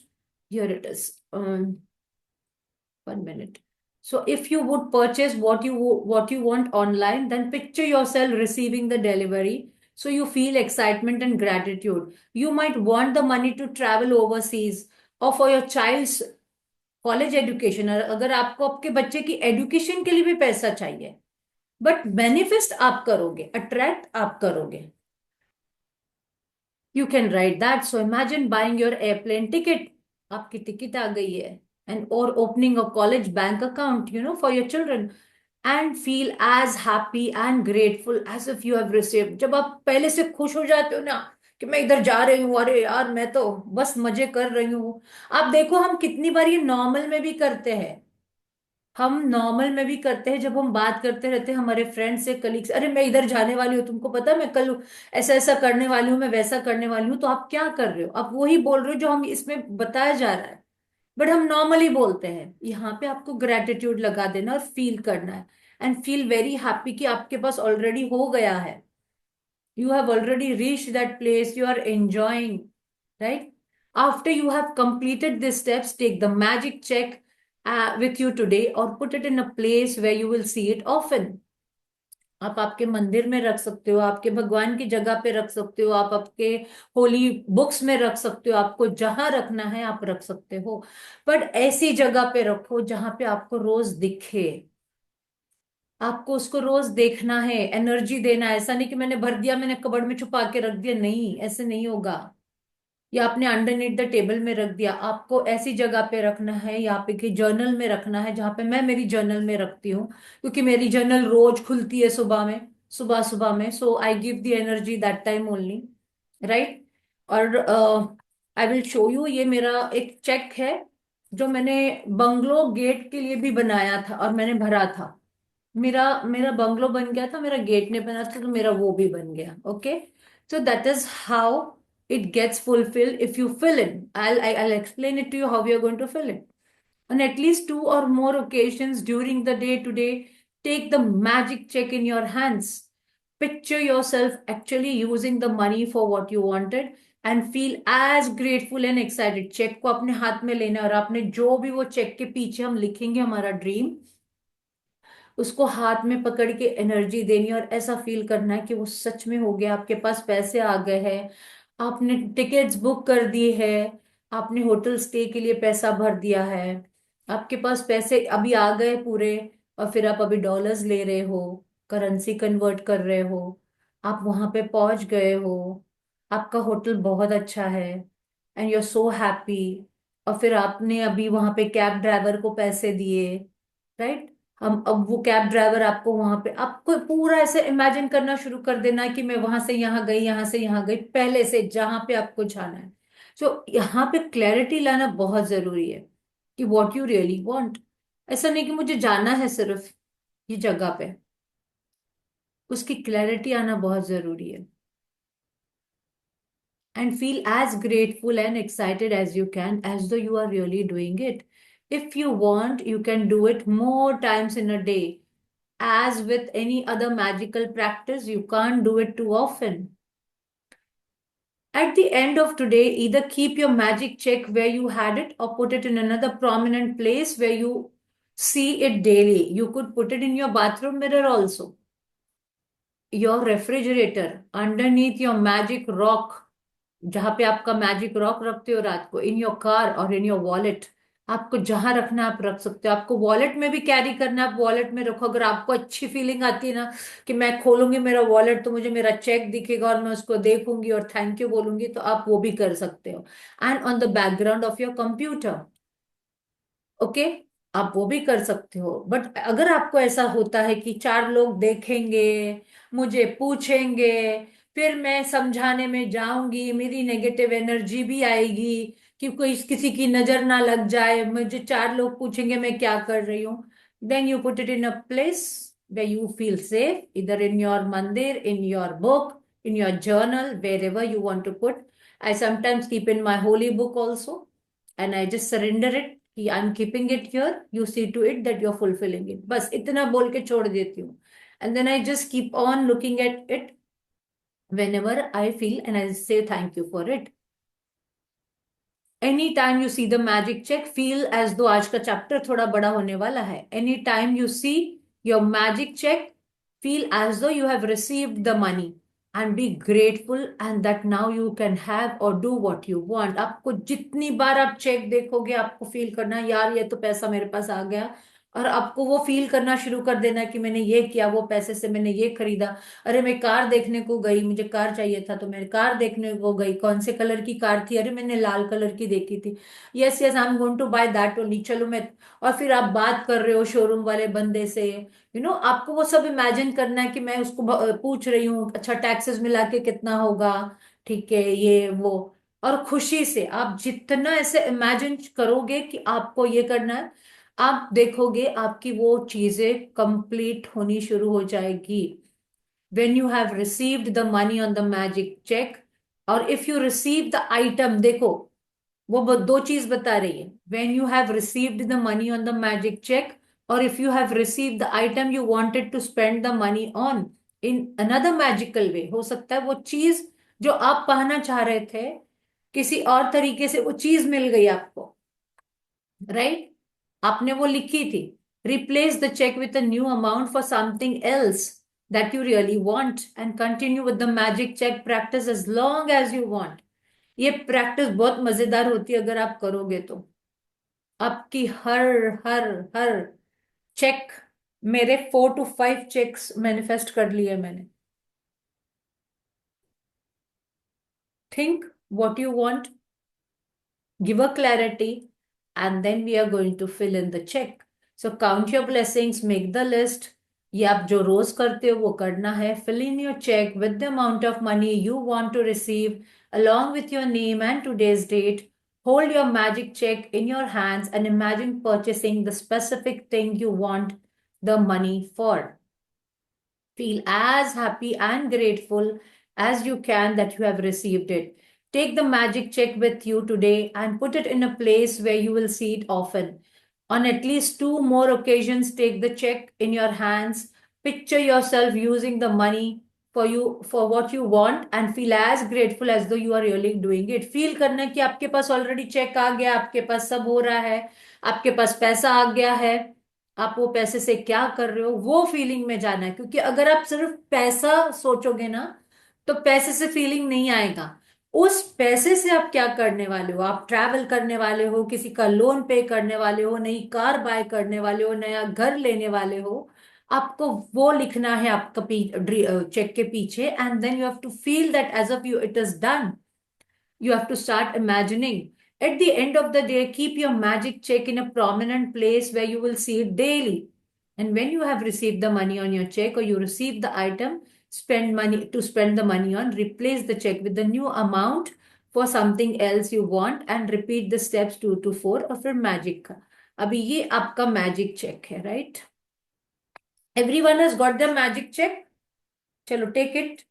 here it is. 1 minute. So if you would purchase what you want online, then picture yourself receiving the delivery. So you feel excitement and gratitude. You might want the money to travel overseas or for your child's college education, अगर आपको आपके बच्चे की education के लिए भी पैसा चाहिए, बट मैनिफेस्ट आप करोगे, अट्रैक्ट आप करोगे। You can write that. So imagine buying your airplane ticket, आपकी टिकट आ गई है, एंड और opening a college bank account for your children, and feel as happy and grateful as if you have received. जब आप पहले से खुश हो जाते हो ना कि मैं इधर जा रही हूँ, अरे यार मैं तो बस मजे कर रही हूँ। आप देखो हम कितनी बार ये नॉर्मल में भी करते हैं, हम नॉर्मल में भी करते हैं, जब हम बात करते रहते हैं हमारे फ्रेंड से, कलीग से, अरे मैं इधर जाने वाली हूँ, तुमको पता है मैं कल ऐसा ऐसा करने वाली हूँ, मैं वैसा करने वाली हूँ, तो आप क्या कर रहे हो, आप वही बोल रहे हो जो हम इसमें बताया जा रहा है, बट हम नॉर्मली बोलते हैं। यहाँ पे आपको ग्रेटिट्यूड लगा देना और फील करना है, एंड फील वेरी हैप्पी कि आपके पास ऑलरेडी हो गया है, you have already reached that place, you are enjoying, right? After you have completed these steps, take the magic check with you today or put it in a place where you will see it often. आप आपके मंदिर में रख सकते हो, आपके भगवान की जगह पे रख सकते हो, आप आपके होली बुक्स में रख सकते हो, आपको जहां रखना है आप रख सकते हो, बट ऐसी जगह पे रखो जहां पे आपको रोज दिखे, आपको उसको रोज देखना है, एनर्जी देना है। ऐसा नहीं कि मैंने भर दिया, मैंने कबर्ड में छुपा के रख दिया, नहीं ऐसे नहीं होगा, या आपने अंडरनीथ द टेबल में रख दिया, आपको ऐसी जगह पे रखना है, यहाँ पे कि जर्नल में रखना है, जहां पे मैं मेरी जर्नल में रखती हूँ, क्योंकि मेरी जर्नल रोज खुलती है सुबह में, सुबह सुबह में, so I give the energy that time only, right? और आई विल शो यू, ये मेरा एक चेक है जो मैंने बंगलो गेट के लिए भी बनाया था और मैंने भरा था, मेरा मेरा बंगलो बन गया था, मेरा गेट नहीं बना था तो मेरा वो भी बन गया। Okay, so that is how it gets fulfilled if you fill in. I'll explain it to you how we are going to fill it. On at least 2 or more occasions during the day today, take the magic check in your hands. Picture yourself actually using the money for what you wanted and feel as grateful and excited. Cheque को अपने हाथ में लेना है और आपने जो भी वो चेक के पीछे हम लिखेंगे हमारा ड्रीम, उसको हाथ में पकड़ के एनर्जी देनी और ऐसा फील करना है कि वो सच में हो गया, आपके पास पैसे आ गए हैं, आपने टिकट्स बुक कर दिए हैं, आपने होटल स्टे के लिए पैसा भर दिया है, आपके पास पैसे अभी आ गए पूरे, और फिर आप अभी डॉलर्स ले रहे हो, करेंसी कन्वर्ट कर रहे हो, आप वहां पे पहुंच गए हो, आपका होटल बहुत अच्छा है, and you are so happy, और फिर आपने अभी वहां पे कैब ड्राइवर को पैसे दिए, राइट? हम अब वो कैब ड्राइवर आपको वहां पे, आपको पूरा ऐसे इमेजिन करना शुरू कर देना है कि मैं वहां से यहाँ गई, यहाँ से यहाँ गई, पहले से जहां पे आपको जाना है। तो यहाँ पे क्लैरिटी लाना बहुत जरूरी है कि व्हाट यू रियली वांट। ऐसा नहीं कि मुझे जाना है सिर्फ ये जगह पे, उसकी क्लैरिटी आना बहुत जरूरी है। And feel as grateful and excited as you can, as though you are really doing it. If you want, you can do it more times in a day. As with any other magical practice, you can't do it too often. At the end of today, either keep your magic check where you had it or put it in another prominent place where you see it daily. You could put it in your bathroom mirror also, your refrigerator, underneath your magic rock, जहां पे आपका magic rock रखते हो रात को, in your car और in your wallet, आपको जहां रखना है आप रख सकते हो, आपको वॉलेट में भी कैरी करना है आप वॉलेट में रखो। अगर आपको अच्छी फीलिंग आती है ना कि मैं खोलूंगी मेरा वॉलेट तो मुझे मेरा चेक दिखेगा और मैं उसको देखूंगी और थैंक यू बोलूंगी, तो आप वो भी कर सकते हो, and on the background of your computer. Okay, आप वो भी कर सकते हो, बट अगर आपको ऐसा होता है कि 4 लोग देखेंगे, मुझे पूछेंगे, फिर मैं समझाने में जाऊंगी, मेरी नेगेटिव एनर्जी भी आएगी कि कोई किसी की नजर ना लग जाए, मुझे चार लोग पूछेंगे मैं क्या कर रही हूँ. Then you put it in a place where you feel safe, either in your mandir, in your book, in your journal, wherever you want to put. I sometimes keep in my holy book also, and I just surrender it कि I'm keeping it here. You see to it that you're fulfilling it. बस इतना बोल के छोड़ देती हूँ. And then I just keep on looking at it whenever I feel, and I say thank you for it. Any time you see the magic check, feel as though आज का chapter थोड़ा बड़ा होने वाला है. Any time you see your magic check, feel as though you have received the money and be grateful and that now you can have और do what you want. आपको जितनी बार आप चेक देखोगे आपको फील करना यार ये तो पैसा मेरे पास आ गया, और आपको वो फील करना शुरू कर देना कि मैंने ये किया, वो पैसे से मैंने ये खरीदा. अरे मैं कार देखने को गई, मुझे कार चाहिए था तो मैं कार देखने को गई. कौन से कलर की कार थी? अरे मैंने लाल कलर की देखी थी. Yes yes I am going to buy that only, चलो मैं. और फिर आप बात कर रहे हो शोरूम वाले बंदे से, आपको वो सब इमेजिन करना है कि मैं उसको पूछ रही हूँ अच्छा टैक्सेस मिला के कितना होगा, ठीक है ये वो. और खुशी से आप जितना ऐसे इमेजिन करोगे कि आपको ये करना है, आप देखोगे आपकी वो चीजें कंप्लीट होनी शुरू हो जाएगी. when you have received the money on the magic check, और if you receive the item, देखो वो दो चीज बता रही है. when you have received the money on the magic check, or if you have received the item you wanted to spend the money on in another magical way, हो सकता है वो चीज जो आप पाना चाह रहे थे किसी और तरीके से वो चीज मिल गई आपको, राइट? आपने वो लिखी थी. Replace the cheque with a new amount for something else that you really want and continue with the magic cheque practice as long as you want. ये प्रैक्टिस बहुत मजेदार होती है अगर आप करोगे तो. आपकी हर हर हर चेक, मेरे 4 to 5 चेक्स मैनिफेस्ट कर लिए मैंने. Think what you want, give a clarity, and then we are going to fill in the check. So count your blessings, make the list. ये आप जो रोज करते हो वो करना है. Fill in your check with the amount of money you want to receive along with your name and today's date. Hold your magic check in your hands and imagine purchasing the specific thing you want the money for. Feel as happy and grateful as you can that you have received it. Take the magic check with you today and put it in a place where you will see it often. On at least 2 more occasions, take the check in your hands. Picture yourself using the money for what you want and feel as grateful as though you are really doing it. Feel करना कि आपके पास already check आ गया, आपके पास सब हो रहा है, आपके पास पैसा आ गया है. आप वो पैसे से क्या कर रहे हो वो फीलिंग में जाना है, क्योंकि अगर आप सिर्फ पैसा सोचोगे ना तो पैसे से फीलिंग नहीं आएगा. उस पैसे से आप क्या करने वाले हो? आप ट्रैवल करने वाले हो, किसी का लोन पे करने वाले हो, नई कार बाय करने वाले हो, नया घर लेने वाले हो. आपको वो लिखना है आपका चेक के पीछे, and then you have to feel that as of you it is done. You have to start imagining. At the end of the day, keep your magic check in a prominent place where you will see it daily. And when you have received the money on your check or you receive the item, spend the money on, replace the check with the new amount for something else you want and repeat the steps 2 to 4 और फिर magic का. अभी ये आपका magic check है, right? Everyone has got the magic check. चलो take it.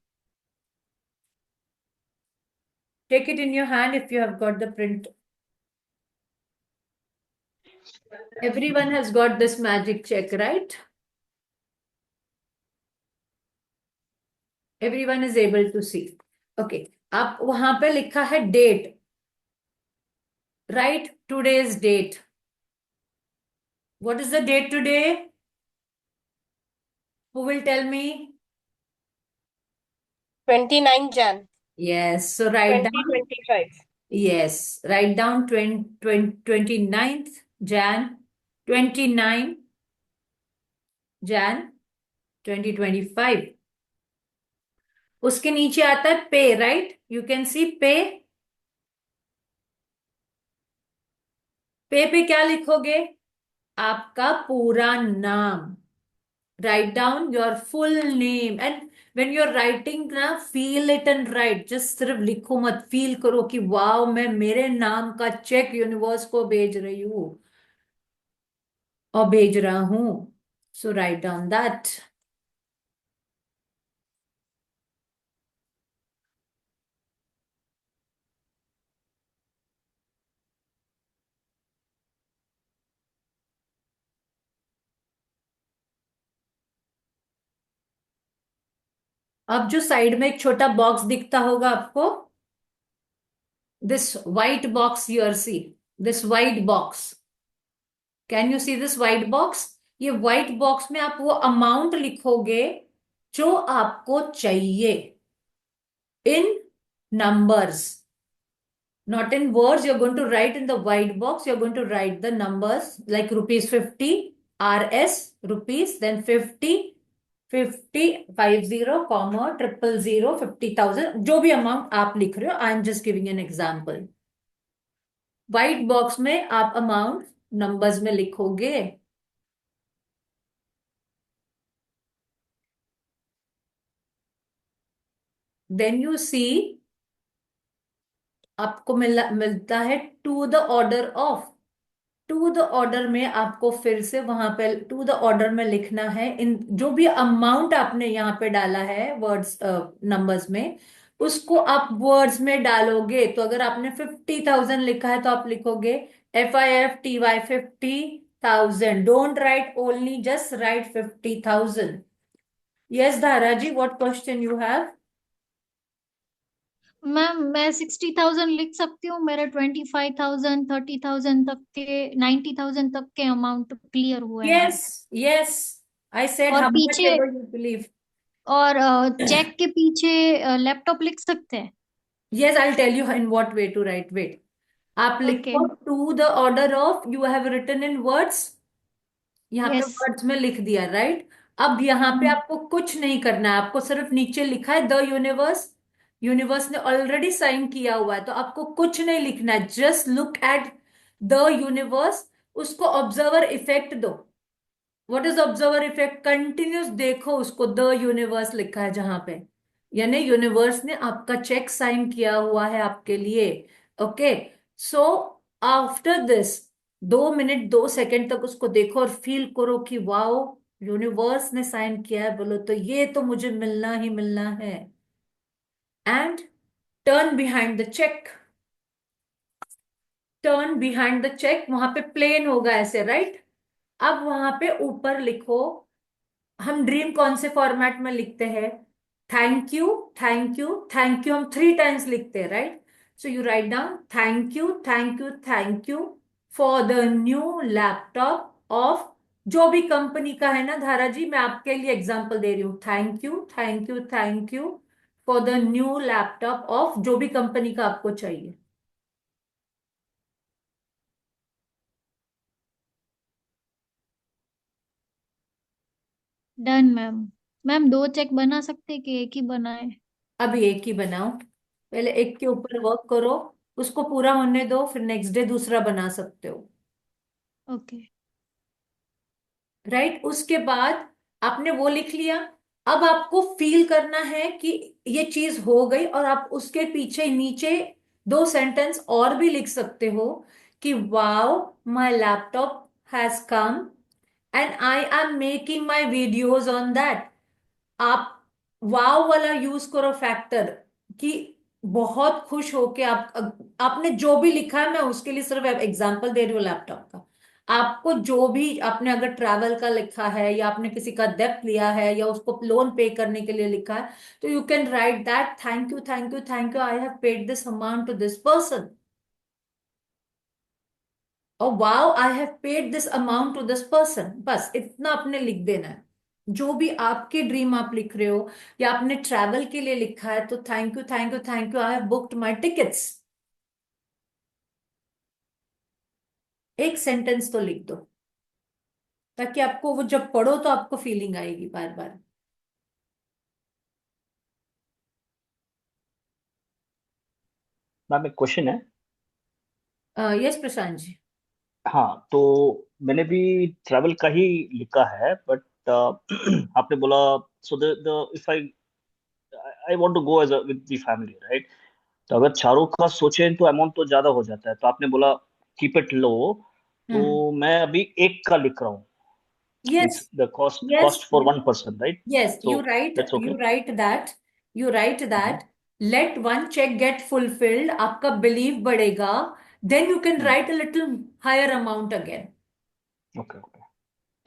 Take it in your hand if you have got the print. Everyone has got this magic check, right? Everyone is able to see. Okay. आप वहां पे लिखा है date, right? Today's date. What is the date today? Who will tell me? 29 Jan Yes. So write down. 2025. Yes. Write down 29th Jan, 29 Jan 2025. उसके नीचे आता है पे, राइट? यू कैन सी पे. पे क्या लिखोगे? आपका पूरा नाम. Write down your full name and when you are writing ना, feel it and write, just सिर्फ लिखो मत, फील करो कि वाओ मैं मेरे नाम का चेक यूनिवर्स को भेज रही हूँ और भेज रहा हूँ। सो राइट डाउन दैट। अब जो साइड में एक छोटा बॉक्स दिखता होगा आपको, this white box, your see this white box, can you see this white box? ये व्हाइट बॉक्स में आप वो अमाउंट लिखोगे जो आपको चाहिए, in numbers, not in words. You're going to write in the white box, you're going to write the numbers like rupees 50 rs rupees, then 50 50 50 comma 000 50,000, जो भी अमाउंट आप लिख रहे हो, I am just giving an example. White box में आप amount numbers में लिखोगे, देन यू सी आपको मिलता है to the order of. To the order में आपको फिर से वहां पे टू द ऑर्डर में लिखना है, इन जो भी अमाउंट आपने यहाँ पे डाला है वर्ड्स नंबर्स में, उसको आप वर्ड्स में डालोगे। तो अगर आपने 50,000 लिखा है तो आप लिखोगे FIFTY 50,000। Don't write only, just write 50,000। Yes Dhara ji, what question you have? Ma'am मैं 60,000 लिख सकती हूँ, मेरे 25,000 30,000 तक के 90,000 तक के अमाउंट क्लियर हुए हैं। यस यस, आई सेड और हाउ मच पीछे एवर यू बिलीव। और चेक के पीछे लैपटॉप लिख सकते हैं। Yes, I'll tell you in what way to write. Wait. आप ओके। लिखो to the order of, you have written in words, यहाँ पे यस। वर्ड्स में लिख दिया, राइट? अब यहाँ पे आपको कुछ नहीं करना है, आपको सिर्फ नीचे लिखा है द यूनिवर्स, यूनिवर्स ने ऑलरेडी साइन किया हुआ है, तो आपको कुछ नहीं लिखना है, just look at the universe, उसको ऑब्जर्वर इफेक्ट दो। What is observer effect? Continuous देखो उसको, द यूनिवर्स लिखा है जहां पे, यानी यूनिवर्स ने आपका चेक साइन किया हुआ है आपके लिए। Okay, so after this 2 minute 2 second तक उसको देखो और फील करो कि वाओ यूनिवर्स ने साइन किया है, बोलो तो ये तो मुझे मिलना ही मिलना है। And turn behind the cheque, turn behind the cheque, वहां पे प्लेन होगा ऐसे, राइट? अब वहां पे ऊपर लिखो, हम ड्रीम कौन से फॉर्मेट में लिखते हैं? Thank you thank you thank you, हम 3 टाइम्स लिखते हैं, right? So you write down thank you thank you thank you for the new laptop off, जो भी कंपनी का है ना धारा जी, मैं आपके लिए एग्जांपल दे रही हूँ, thank you thank you thank you for the new laptop off, जो भी कंपनी का आपको चाहिए। Done ma'am. मैम दो चेक बना सकते कि एक ही बनाए? अब एक ही बनाओ, पहले एक के ऊपर वर्क करो, उसको पूरा होने दो, फिर नेक्स्ट डे दूसरा बना सकते हो, ओके। राइट? उसके बाद आपने वो लिख लिया, अब आपको फील करना है कि ये चीज हो गई, और आप उसके पीछे नीचे 2 सेंटेंस और भी लिख सकते हो कि wow my laptop has come and I am making my videos on that. आप वाव वाला यूज करो फैक्टर, कि बहुत खुश होके आपने जो भी लिखा है, मैं उसके लिए सिर्फ एग्जांपल दे रही हूँ लैपटॉप का। आपको जो भी आपने अगर ट्रैवल का लिखा है, या आपने किसी का डेप्थ लिया है, या उसको लोन पे करने के लिए लिखा है, तो you can write that thank you thank you thank you, I have paid this amount to this person, और wow I have paid this amount to this person. बस इतना आपने लिख देना है, जो भी आपके ड्रीम आप लिख रहे हो, या आपने ट्रैवल के लिए लिखा है, तो thank you thank you thank you, I have booked my tickets, एक सेंटेंस तो लिख दो, ताकि आपको वो जब पढ़ो तो आपको फीलिंग आएगी बार बार। मैम एक क्वेश्चन है। यस प्रशांत जी। हाँ, तो मैंने भी ट्रैवल का ही लिखा है, बट आपने बोला, so the if I I want to go as with the family, right? तो अगर चारों का सोचें तो अमाउंट तो ज्यादा हो जाता है। तो आपने बोला कीप इट लो, तो मैं अभी एक का लिख रहा हूँ, yes, means the cost yes, cost for one person, right? yes, so that's okay. you write that, you write that, let one check get fulfilled, आपका बिलीव बढ़ेगा, then you can write a little higher amount again. Okay okay.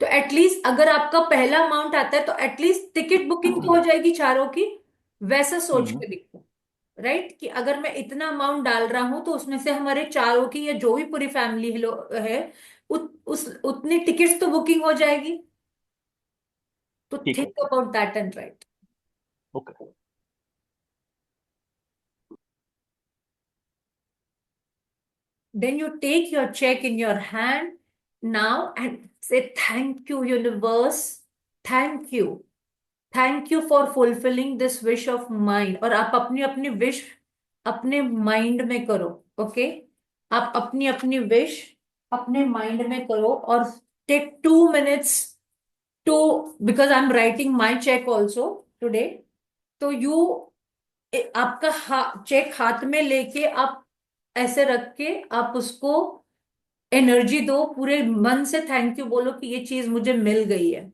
तो at least अगर आपका पहला amount आता है तो at least ticket booking तो हो जाएगी चारों की, वैसा सोच के लिखो, राइट? कि अगर मैं इतना अमाउंट डाल रहा हूं तो उसमें से हमारे चारों की या जो भी पूरी फैमिली है उस उतनी टिकट्स तो बुकिंग हो जाएगी। तो ठीक है। Think about that and right. Okay. Then you take your check in your hand now and say, thank you, universe. Thank you. Thank you for fulfilling this wish of mine. और आप अपनी अपनी wish अपने mind में करो, okay? आप अपनी अपनी विश अपने माइंड में करो और take 2 minutes to, because I'm writing my check also today. तो यू आपका चेक हाथ में लेके आप ऐसे रख के आप उसको एनर्जी दो, पूरे मन से थैंक यू बोलो कि ये चीज मुझे मिल गई है।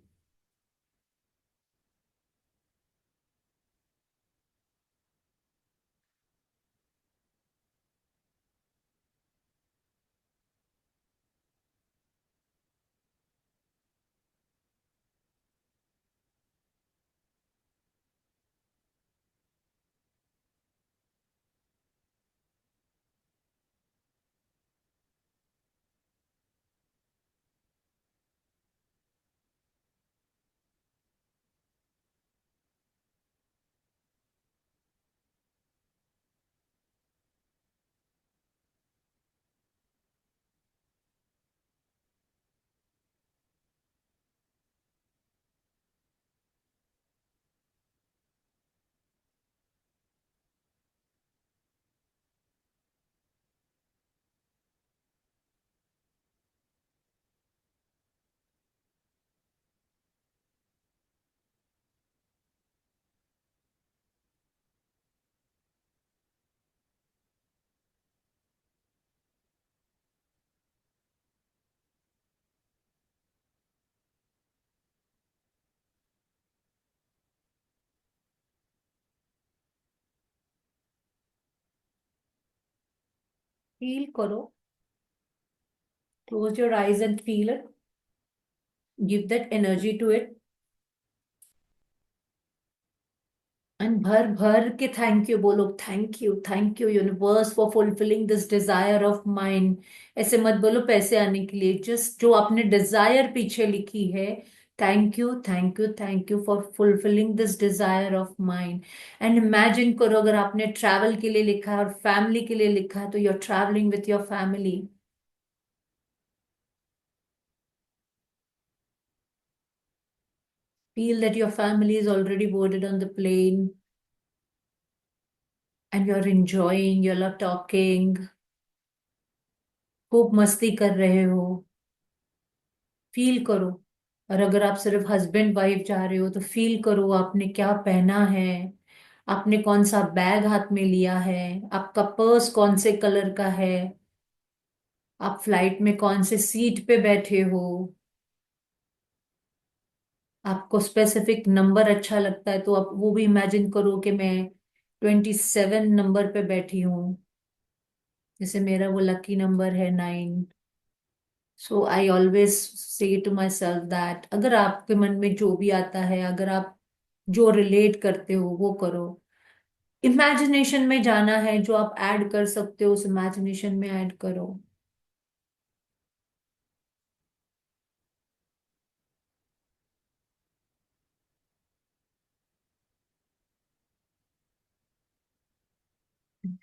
फील करो, close your eyes and feel it, give that energy to it and भर भर के थैंक यू बोलो। Thank you universe for fulfilling this desire of mind. ऐसे मत बोलो पैसे आने के लिए, जस्ट जो आपने डिजायर पीछे लिखी है, thank you for fulfilling this desire of mind. And imagine करो अगर आपने ट्रैवल के लिए लिखा है और फैमिली के लिए लिखा है तो you are travelling with your family. Feel that your family is already boarded on the plane and you're enjoying, you're not talking, खूब मस्ती कर रहे हो, फील करो। और अगर आप सिर्फ हस्बैंड वाइफ जा रहे हो तो फील करो आपने क्या पहना है, आपने कौन सा बैग हाथ में लिया है, आपका पर्स कौन से कलर का है, आप फ्लाइट में कौन से सीट पे बैठे हो, आपको स्पेसिफिक नंबर अच्छा लगता है तो आप वो भी इमेजिन करो कि मैं 27 नंबर पे बैठी हूँ, जैसे मेरा वो लकी नंबर है 9। So I always say to myself that अगर आपके मन में जो भी आता है, अगर आप जो रिलेट करते हो वो करो। इमेजिनेशन में जाना है, जो आप ऐड कर सकते हो उस इमेजिनेशन में ऐड करो।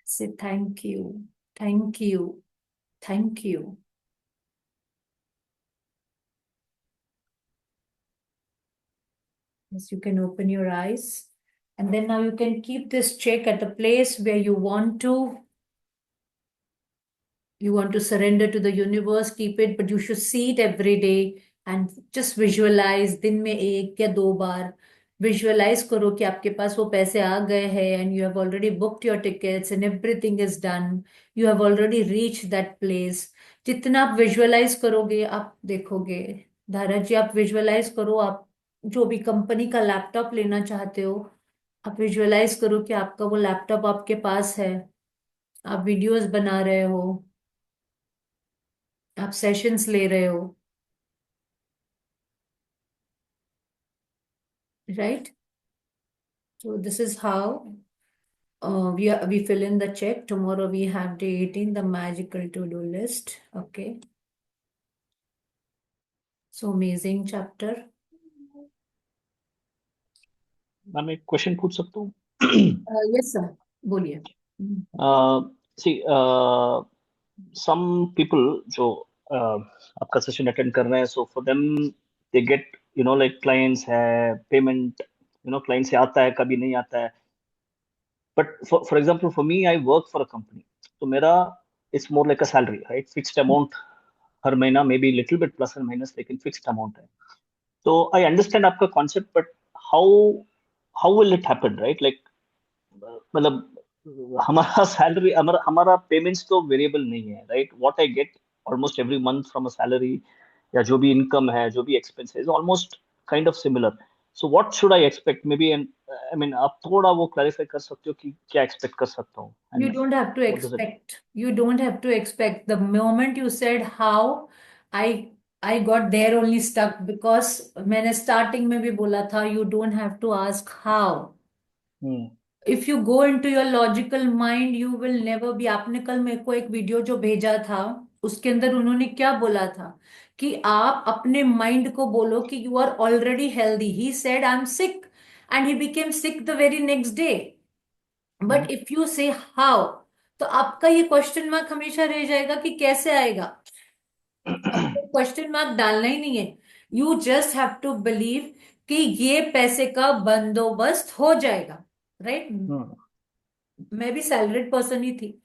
से thank you, thank you, thank you. Yes, you can open your eyes. And then now you can keep this check at a place where you want to surrender to the universe, keep it, but you should see it every day and just visualize दिन में 1 या 2 बार visualise करो कि आपके पास वो पैसे आ गए हैं and you have already booked your tickets and everything is done, you have already reach that place. जितना आप विजुअलाइज करोगे आप देखोगे। धारा जी, आप विजुअलाइज करो, आप जो भी कंपनी का लैपटॉप लेना चाहते हो, आप विजुअलाइज करो कि आपका वो लैपटॉप आपके पास है, आप वीडियोस बना रहे हो, आप सेशंस ले रहे हो, right? So this is how we fill in the check. Tomorrow we have day 18, the magical to-do list. Okay. So amazing chapter. Ma'am एक क्वेश्चन पूछ सकता हूँ? Yes, sir. बोलिए। सी सम पीपल जो आपका सेशन अटेंड कर रहे हैं, so for them they get like clients है, पेमेंट क्लाइंट से आता है, कभी नहीं आता है। But for example for me, I work for a company, तो मेरा it's more like a salary, right? Fixed amount हर महीना, maybe little bit plus and minus, लेकिन फिक्स्ड अमाउंट है। तो आई अंडरस्टैंड आपका concept, but how how will it happen, right? Like मतलब हमारा सैलरी, हमारा हमारा पेमेंट्स तो वेरिएबल नहीं है, right? What I get almost every month from a salary, या जो भी इनकम है, जो भी एक्सपेंस है, almost kind of similar. So what should I expect? May be, and I mean, आप थोड़ा वो क्लैरिफाई कर सकते हो कि क्या एक्सपेक्ट कर सकता हूँ, You and don't have to what does it? expect. You don't have to expect. The moment you said how, I got there only stuck because मैंने starting में भी बोला था, you don't have to ask how. If you go into your logical mind, you will never be. आपने कल मेरे को एक वीडियो जो भेजा था, उसके अंदर उन्होंने क्या बोला था कि आप अपने माइंड को बोलो कि you are already healthy. He said I am sick and he became sick the very next day. But if you say how, तो आपका ये क्वेश्चन मार्क हमेशा रह जाएगा कि कैसे आएगा। आपको क्वेश्चन मार्क डालना ही नहीं है। You just have to believe कि ये पैसे का बंदोबस्त हो जाएगा, राइट? मैं भी सैलरीड पर्सन ही थी,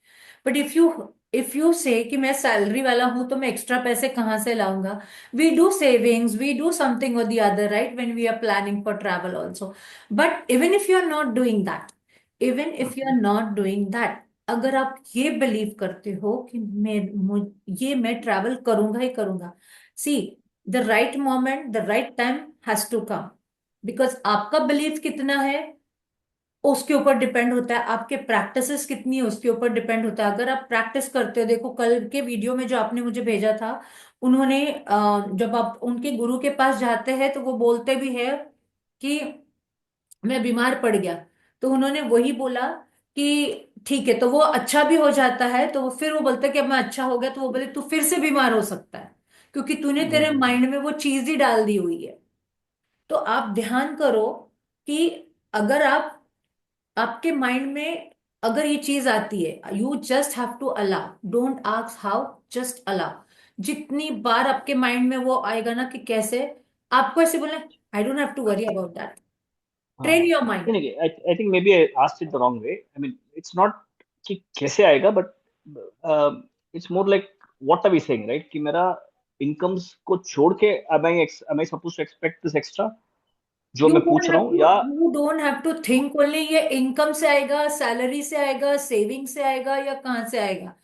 बट इफ यू से कि मैं सैलरी वाला हूं तो मैं एक्स्ट्रा पैसे कहां से लाऊंगा? We do savings, we do something or the other, right, when we are planning for travel also. But even if you are not doing that, even if you are not doing that, अगर आप ये believe करते हो कि मैं travel करूंगा ही करूंगा, see, the right moment, the right time has to come. Because आपका बिलीव कितना है उसके ऊपर डिपेंड होता है, आपके प्रैक्टिसेस कितनी है उसके ऊपर डिपेंड होता है। अगर आप प्रैक्टिस करते हो, देखो कल के वीडियो में जो आपने मुझे भेजा था, उन्होंने जब आप उनके गुरु के पास जाते हैं तो वो बोलते भी है कि मैं बीमार पड़ गया, तो उन्होंने वही बोला कि ठीक है, तो वो अच्छा भी हो जाता है, तो फिर वो बोलता है कि अब मैं अच्छा हो गया, तो वो बोले तू फिर से बीमार हो सकता है, क्योंकि तूने तेरे माइंड में वो चीज ही डाल दी हुई है। तो आप ध्यान करो कि अगर आपके माइंड में अगर ये चीज आती है, you just have to allow, don't ask how, just allow. जितनी बार आपके माइंड में वो आएगा ना कि कैसे, आपको ऐसे बोलना, I don't have to worry about that, train your mind. नहीं, I think maybe I asked it the wrong way. I mean, it's not कि कैसे आएगा, but it's more like what are we saying, right? कि मेरा incomes को छोड़ के am I supposed to expect this extra, जो you मैं डोंट पूछ रहा हैव हूँ? टू या you don't have to think only ये इनकम से आएगा, सैलरी से आएगा, सेविंग से आएगा, या कहाँ से आएगा।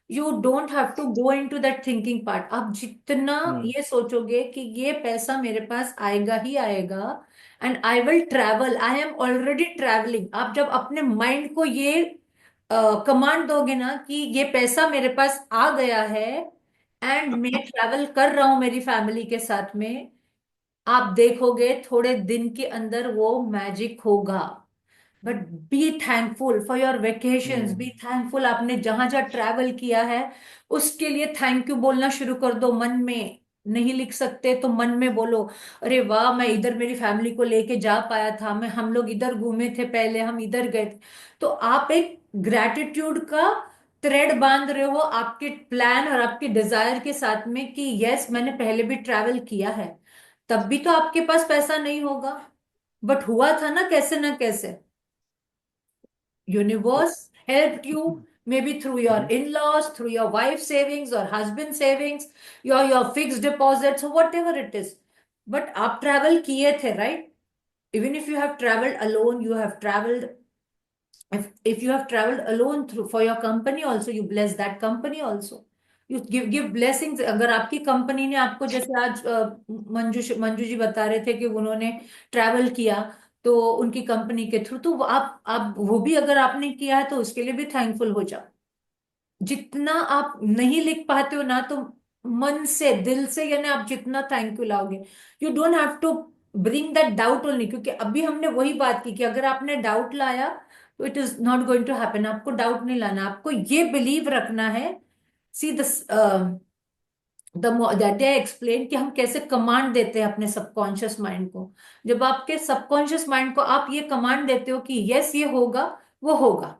You don't have to go in to that thinking part. आप जितना ये सोचोगे कि ये पैसा मेरे पास आएगा ही आएगा and I will travel, I am already travelling, आप जब अपने माइंड को ये कमांड दोगे ना कि ये पैसा मेरे पास आ गया है एंड मैं ट्रैवल कर रहा हूं मेरी फैमिली के साथ में, आप देखोगे थोड़े दिन के अंदर वो मैजिक होगा। But B thankful for your vacations, be thankful आपने जहां जहां ट्रैवल किया है उसके लिए थैंक यू बोलना शुरू कर दो मन में। नहीं लिख सकते तो मन में बोलो, अरे वाह, मैं इधर मेरी फैमिली को लेके जा पाया था, मैं हम लोग इधर घूमे थे, पहले हम इधर गए थे। तो आप एक ग्रैटिट्यूड का थ्रेड बांध रहे हो आपके प्लान और आपके डिजायर के साथ में कि यस, मैंने पहले भी ट्रैवल किया है। तब भी तो आपके पास पैसा नहीं होगा, बट हुआ था ना कैसे ना कैसे। Universe helped you maybe through your in-laws, through your wife's savings or husband's savings, your fixed deposits or whatever it is. But आप ट्रैवल किए थे, right? Even if you have traveled alone, you have traveled, if you have traveled alone through for your company also, you bless that company also. You give blessings. अगर आपकी company ने आपको, जैसे आज मंजू जी बता रहे थे कि उन्होंने ट्रैवल किया तो उनकी कंपनी के थ्रू, तो आप वो भी अगर आपने किया है तो उसके लिए भी थैंकफुल हो जाओ। जितना आप नहीं लिख पाते हो ना, तो मन से, दिल से, यानी आप जितना थैंक यू लाओगे, you don't have to bring that doubt only, क्योंकि अभी हमने वही बात की कि अगर आपने डाउट लाया तो it is not going to happen. आपको डाउट नहीं लाना, आपको ये बिलीव रखना है। See this the that day I explain कि हम कैसे कमांड देते हैं अपने सबकॉन्शियस माइंड को। जब आपके सबकॉन्शियस माइंड को आप ये कमांड देते हो कि यस ये होगा, वो होगा।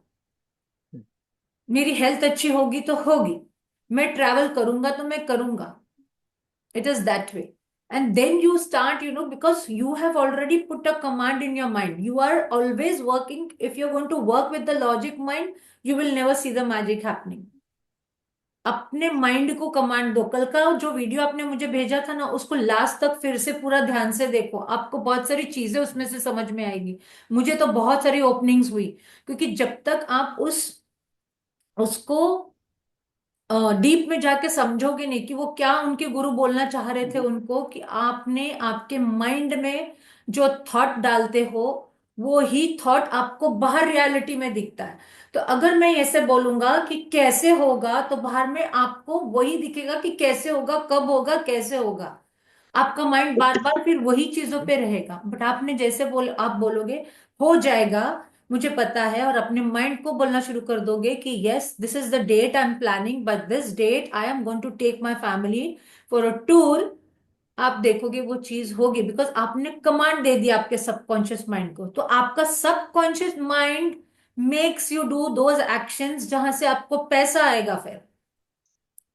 मेरी हेल्थ अच्छी होगी तो होगी, मैं ट्रैवल करूंगा तो मैं करूंगा। It is that way. And then you start, because you have already put a command in your mind. You are always working. If you're going to work with the logic mind, you will never see the magic happening. अपने mind को command दो। कल का जो video आपने मुझे भेजा था ना, उसको लास्ट तक फिर से पूरा ध्यान से देखो, आपको बहुत सारी चीजें उसमें से समझ में आएगी। मुझे तो बहुत सारी ओपनिंग्स हुई, क्योंकि जब तक आप उसको डीप में जाके समझोगे नहीं कि वो क्या उनके गुरु बोलना चाह रहे थे उनको, कि आपने आपके माइंड में जो थॉट डालते हो, वो ही थॉट आपको बाहर रियलिटी में दिखता है। तो अगर मैं ऐसे बोलूंगा कि कैसे होगा, तो बाहर में आपको वही दिखेगा कि कैसे होगा, कब होगा, कैसे होगा। आपका माइंड बार बार फिर वही चीजों पे रहेगा। बट आपने जैसे आप बोलोगे हो जाएगा, मुझे पता है, और अपने माइंड को बोलना शुरू कर दोगे कि yes this is the date I am planning, but this date I am going to take my family for a tour. आप देखोगे वो चीज होगी, बिकॉज आपने कमांड दे दिया आपके सबकॉन्शियस माइंड को। तो आपका subconscious mind makes you do those actions जहां से आपको पैसा आएगा। फिर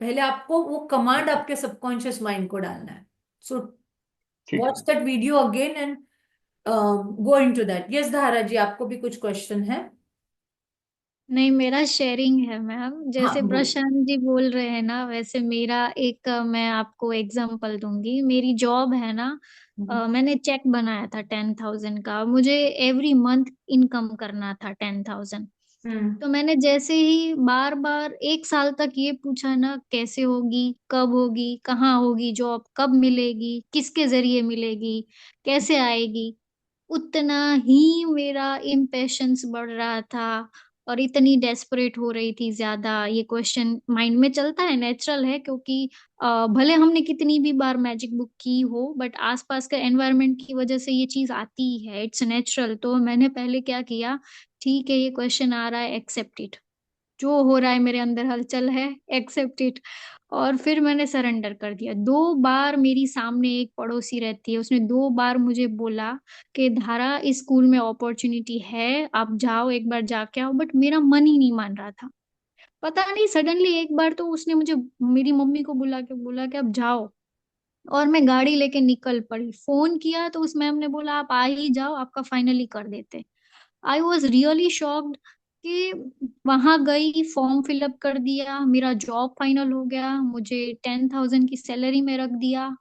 पहले आपको वो कमांड आपके सबकॉन्शियस माइंड को डालना है। सो ठीक है। Watch that video again and go into that. Yes Dhara जी, आपको भी कुछ क्वेश्चन है? नहीं, मेरा शेयरिंग है मैम। हाँ जैसे बोल। प्रशांत जी बोल रहे हैं ना, वैसे मेरा एक मैं आपको एग्जांपल दूंगी। मेरी जॉब है ना, मैंने चेक बनाया था 10,000 का। मुझे एवरी मंथ इनकम करना था 10,000। हम्म। तो मैंने जैसे ही बार बार 1 साल तक ये पूछा ना, कैसे होगी, कब होगी, कहाँ होगी जॉब, कब मिलेगी, किसके जरिए मिलेगी, कैसे आएगी, उतना ही मेरा इम्पेशंस बढ़ रहा था और इतनी डेस्परेट हो रही थी ज्यादा। ये क्वेश्चन माइंड में चलता है, नेचुरल है, क्योंकि भले हमने कितनी भी बार मैजिक बुक की हो, बट आसपास का एनवायरनमेंट की वजह से ये चीज आती है, इट्स नेचुरल। तो मैंने पहले क्या किया, ठीक है ये क्वेश्चन आ रहा है, एक्सेप्ट इट, जो हो रहा है मेरे अंदर हलचल है, एक्सेप्ट इट। और फिर मैंने सरेंडर कर दिया। 2 बार मेरी सामने एक पड़ोसी रहती है, उसने 2 बार मुझे बोला कि धारा इस स्कूल में अपॉर्चुनिटी है, आप जाओ, एक बार जाके आओ, बट मेरा मन ही नहीं मान रहा था। पता नहीं, सडनली एक बार तो उसने मुझे, मेरी मम्मी को बुला के बोला कि आप जाओ, और मैं गाड़ी लेके निकल पड़ी। फोन किया तो उस मैम ने बोला आप आ ही जाओ, आपका फाइनली कर देते। आई वॉज रियली शॉक्ड कि वहां गई, फॉर्म फिलअप कर दिया, मेरा जॉब फाइनल हो गया, मुझे 10,000 की सैलरी में रख दिया।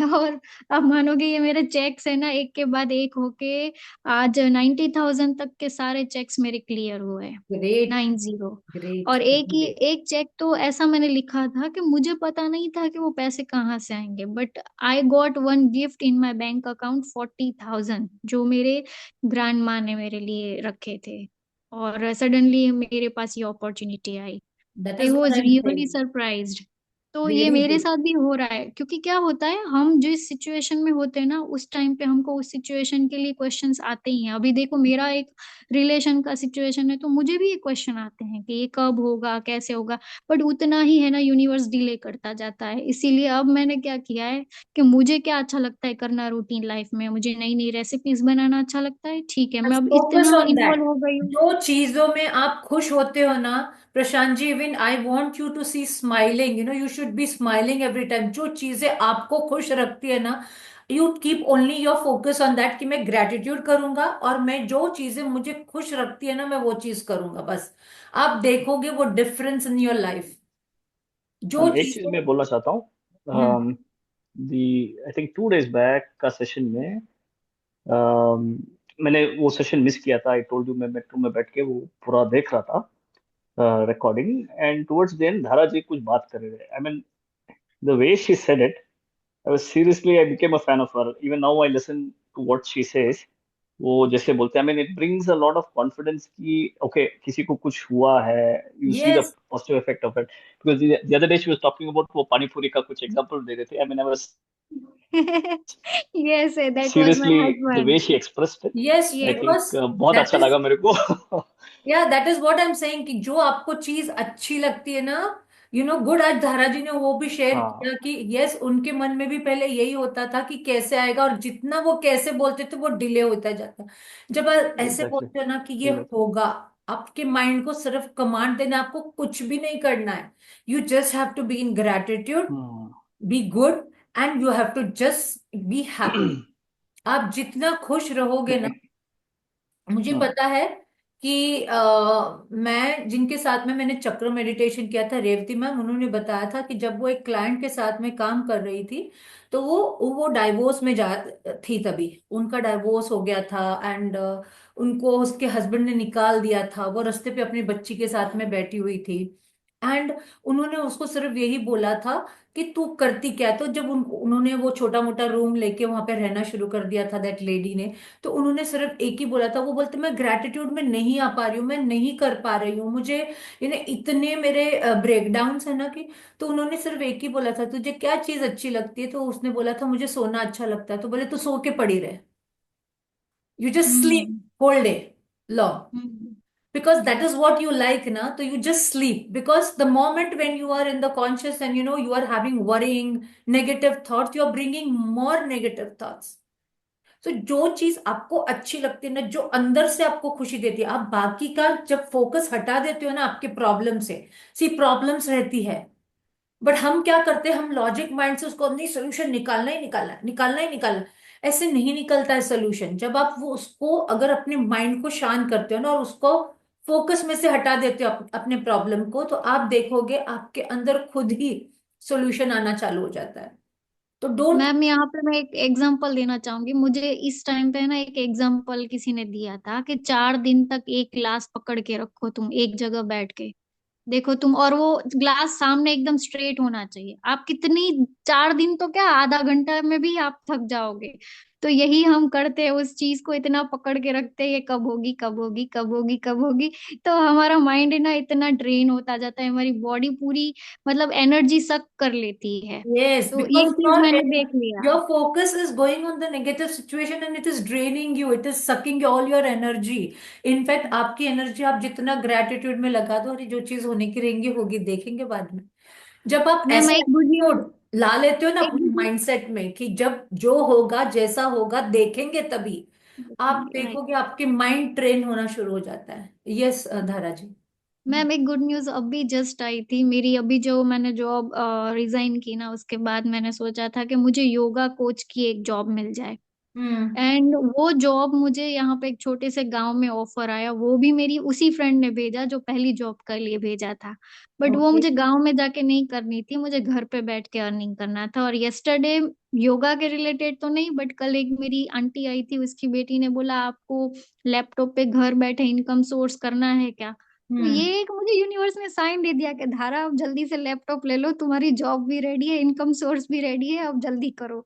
और आप मानोगे, ये मेरे चेक्स है ना, एक के बाद एक होके आज 90,000 तक के सारे चेक्स मेरे क्लियर हुए। ग्रेट। 90। ग्रेट। और एक चेक तो ऐसा मैंने लिखा था कि मुझे पता नहीं था कि वो पैसे कहाँ से आएंगे, but I got one gift in my bank account, 40,000, जो मेरे ग्रैंड माँ ने मेरे लिए रखे थे। और सडनली मेरे पास ये opportunity I. That I is what was I am really saying. Surprised. तो ये वेरी मेरे गुड। साथ भी हो रहा है, क्योंकि क्या होता है, हम जिस सिचुएशन में होते हैं ना, उस टाइम पे हमको उस सिचुएशन के लिए क्वेश्चंस आते ही हैं। अभी देखो, मेरा एक रिलेशन का सिचुएशन है, तो मुझे भी ये क्वेश्चन आते हैं कि ये कब होगा, कैसे होगा। बट उतना ही है ना, यूनिवर्स डिले करता जाता है। इसीलिए अब मैंने क्या किया है कि मुझे क्या अच्छा लगता है करना रूटीन लाइफ में, मुझे नई नई रेसिपीज बनाना अच्छा लगता है, ठीक है, मैं अब फोकस इतना ऑन दैट। इन्वॉल्व हो गई हूँ। जो चीजों में आप खुश होते हो ना, Prashant ji, even I want you to see smiling, you should be smiling every time. जो चीजें आपको खुश रखती है ना, you keep only your focus on that, कि मैं ग्रेटिट्यूड करूंगा और मैं जो चीजें मुझे खुश रखती है ना, मैं वो चीज करूंगा बस। आप देखोगे वो डिफरेंस इन योर लाइफ। जो एक चीज चीजें। मैं बोलना चाहता हम्म। हूँ। दी आई थिंक 2 days बैक का सेशन में मैंने वो सेशन मिस किया था, आई टोल्ड यू। मैं मेट्रो में बैठ के वो पूरा देख रहा था recording, and towards the end Dhara ji कुछ बात कर रहे थे। I mean the way she said it, I was seriously, I became a fan of her. Even now I listen to what she says. वो जैसे बोलते हैं, I mean it brings a lot of confidence कि okay, किसी को कुछ हुआ है, you see the yes positive effect of it. Because the other day she was talking about वो पानी पूरी का कुछ एग्जांपल दे रहे थे। I mean I was Yes, that was my seriously the way husband. She expressed it, yes I Yes. Think because बहुत that अच्छा is लगा मेरे को। या that is what I am saying कि जो आपको चीज अच्छी लगती है ना, गुड। आज धारा जी ने वो भी शेयर हाँ, किया कि यस, उनके मन में भी पहले यही होता था कि कैसे आएगा, और जितना वो कैसे बोलते थे वो डिले होता जाता। जब आप ऐसे एग्जैक्टली बोलते हो ना कि ये एग्जैक्टली। होगा, आपके माइंड को सिर्फ कमांड देना, आपको कुछ भी नहीं करना है। You just have to be in gratitude, hmm. Be good, and you have to just be happy. आप जितना खुश रहोगे ना, मुझे हम्म, पता है कि मैं जिनके साथ में मैंने चक्र मेडिटेशन किया था, रेवती मैम, उन्होंने बताया था कि जब वो एक क्लाइंट के साथ में काम कर रही थी, तो वो डाइवोर्स में जा थी। तभी उनका डाइवोर्स हो गया था, एंड उनको उसके हस्बैंड ने निकाल दिया था। वो रास्ते पे अपनी बच्ची के साथ में बैठी हुई थी, एंड उन्होंने उसको सिर्फ यही बोला था कि तू करती क्या है? तो जब उन्होंने वो छोटा मोटा रूम लेके वहां पे रहना शुरू कर दिया था, दैट लेडी ने, तो उन्होंने सिर्फ एक ही बोला था। वो बोलते, मैं ग्रेटिट्यूड में नहीं आ पा रही हूँ, मैं नहीं कर पा रही हूँ, मुझे इतने मेरे ब्रेकडाउन्स है ना कि। तो उन्होंने सिर्फ एक ही बोला था, तुझे क्या चीज अच्छी लगती है? तो उसने बोला था, मुझे सोना अच्छा लगता है। तो बोले, तू सो के पड़ी रहे, you just sleep Hmm. Whole day long, Hmm. because that is what you like na, so you just sleep. Because the moment when you are in the conscious and you are having worrying negative thoughts, you are bringing more negative thoughts. तो जो चीज आपको अच्छी लगती है ना, जो अंदर से आपको खुशी देती है, आप बाकी का जब फोकस हटा देते हो ना आपके प्रॉब्लम से, सी प्रॉब्लम्स रहती है, बट हम क्या करते हैं, हम लॉजिक माइंड से उसको नहीं, सोल्यूशन निकालना ही निकालना है, निकालना ही निकालना है। ऐसे नहीं निकलता है सोल्यूशन। जब आप वो उसको अगर अपने माइंड को शांत करते हो ना, और उसको फोकस में से हटा देते हो अपने प्रॉब्लम को, तो आप देखोगे आपके अंदर खुद ही सोल्यूशन आना चालू हो जाता है। तो डोंट। मैम, यहाँ पे मैं एक एग्जांपल देना चाहूंगी। मुझे इस टाइम पे ना एक एग्जांपल किसी ने दिया था कि 4 दिन तक एक ग्लास पकड़ के रखो तुम एक जगह बैठ के, देखो तुम, और वो ग्लास सामने एकदम स्ट्रेट होना चाहिए। आप कितनी 4 दिन तो क्या, आधा घंटा में भी आप थक जाओगे। तो यही हम करते हैं, उस चीज को इतना पकड़ के रखते हैं, ये कब होगी, कब होगी, कब होगी, कब होगी। तो हमारा माइंड है ना इतना ड्रेन होता जाता है, हमारी बॉडी पूरी मतलब एनर्जी सक कर लेती है। Yes, तो ये because चीज मैंने देख लिया। your focus is going on the negative situation and it is draining you. It is sucking all your energy. In fact, आपकी एनर्जी आप जितना ग्रेटिट्यूड में लगा दो, और ये जो चीज होने की रहेंगी होगी, देखेंगे बाद में। जब आप मैम, ऐसा एक गुड न्यूज, एटीट्यूड ला लेते हो ना एक अपने गुड माइंडसेट में कि जब जो होगा जैसा होगा देखेंगे तभी, आप न्यूज। देखोगे आपके माइंड ट्रेन होना शुरू हो जाता है। यस धारा जी। मैम, एक गुड न्यूज अभी जस्ट आई थी मेरी। अभी जो मैंने जॉब रिजाइन की ना, उसके बाद मैंने सोचा था कि मुझे योगा कोच की एक जॉब मिल जाए। हम्म। एंड वो जॉब मुझे यहाँ पे एक छोटे से गांव में ऑफर आया, वो भी मेरी उसी फ्रेंड ने भेजा जो पहली जॉब के लिए भेजा था। बट वो ओके। मुझे गांव में जाके नहीं करनी थी, मुझे घर पे बैठ के अर्निंग करना था। और यस्टरडे, योगा के रिलेटेड तो नहीं, बट कल एक मेरी आंटी आई थी, उसकी बेटी ने बोला आपको लैपटॉप पे घर बैठे इनकम सोर्स करना है क्या। तो ये हम्म। एक मुझे यूनिवर्स ने साइन दे दिया कि धारा, अब जल्दी से लैपटॉप ले लो, तुम्हारी जॉब भी रेडी है, इनकम सोर्स भी रेडी है, अब जल्दी करो।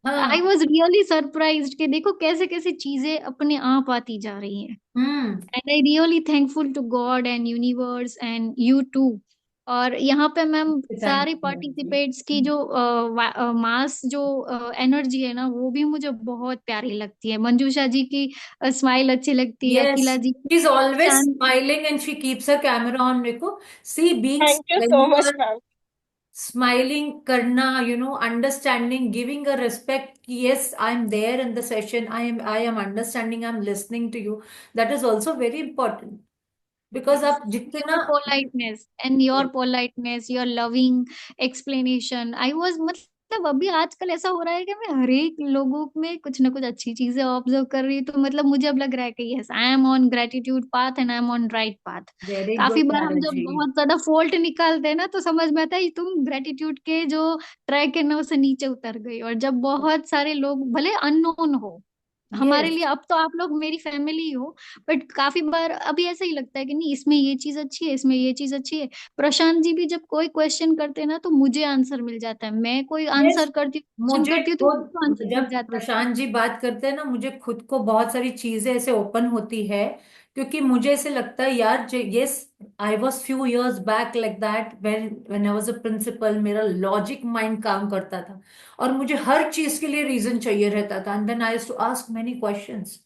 आई हाँ। वॉज रियली सरप्राइज्ड कि देखो कैसे कैसे चीजें अपने आप आती जा रही हैं। Hmm. And I really thankful to God and universe and you too. और यहाँ पे मैम थैंक सारे यू। पार्टिसिपेट्स की जो मास जो एनर्जी है ना, वो भी मुझे बहुत प्यारी लगती है। मंजूषा जी की स्माइल अच्छी लगती है, Yes, अकिला जी की she's always शान। smiling and she keeps her camera on. मेरे को see being, thank you when so you much are ma'am. smiling करना, understanding, giving a respect कि yes, I am there in the session, I am understanding, I am listening to you. That is also very important because आप your जितना। Politeness and your politeness, your loving explanation, I was मतलब अभी आजकल ऐसा हो रहा है कि मैं हर एक लोगों में कुछ ना कुछ अच्छी चीजें ऑब्जर्व कर रही हूँ। तो मतलब मुझे अब लग रहा है कि yes, I M on gratitude path and I am on right path. Very काफी गुड बार हम जब जी। बहुत ज्यादा फॉल्ट निकालते हैं ना, तो समझ में आता है तुम ग्रेटिट्यूड के जो ट्रैक है ना, उसे नीचे उतर गई। और जब बहुत सारे लोग भले अननोन हो, हमारे यस, लिए अब तो आप लोग मेरी फैमिली हो, बट काफी बार अभी ऐसा ही लगता है कि नहीं इसमें ये चीज अच्छी है, इसमें ये चीज अच्छी है। प्रशांत जी भी जब कोई क्वेश्चन करते हैं ना तो मुझे आंसर मिल जाता है, मैं कोई यस। आंसर करती हूँ, क्वेश्चन मुझे करती हूँ तो मुझे खुद, आंसर मिल जब जाता है। प्रशांत जी बात करते हैं ना, मुझे खुद को बहुत सारी चीजें ऐसे ओपन होती है, क्योंकि मुझे ऐसे लगता है यार, yes, I was few years back like that, when I was a principal, मेरा लॉजिक माइंड काम करता था और मुझे हर चीज के लिए रीजन चाहिए रहता था, and then I used to ask many questions.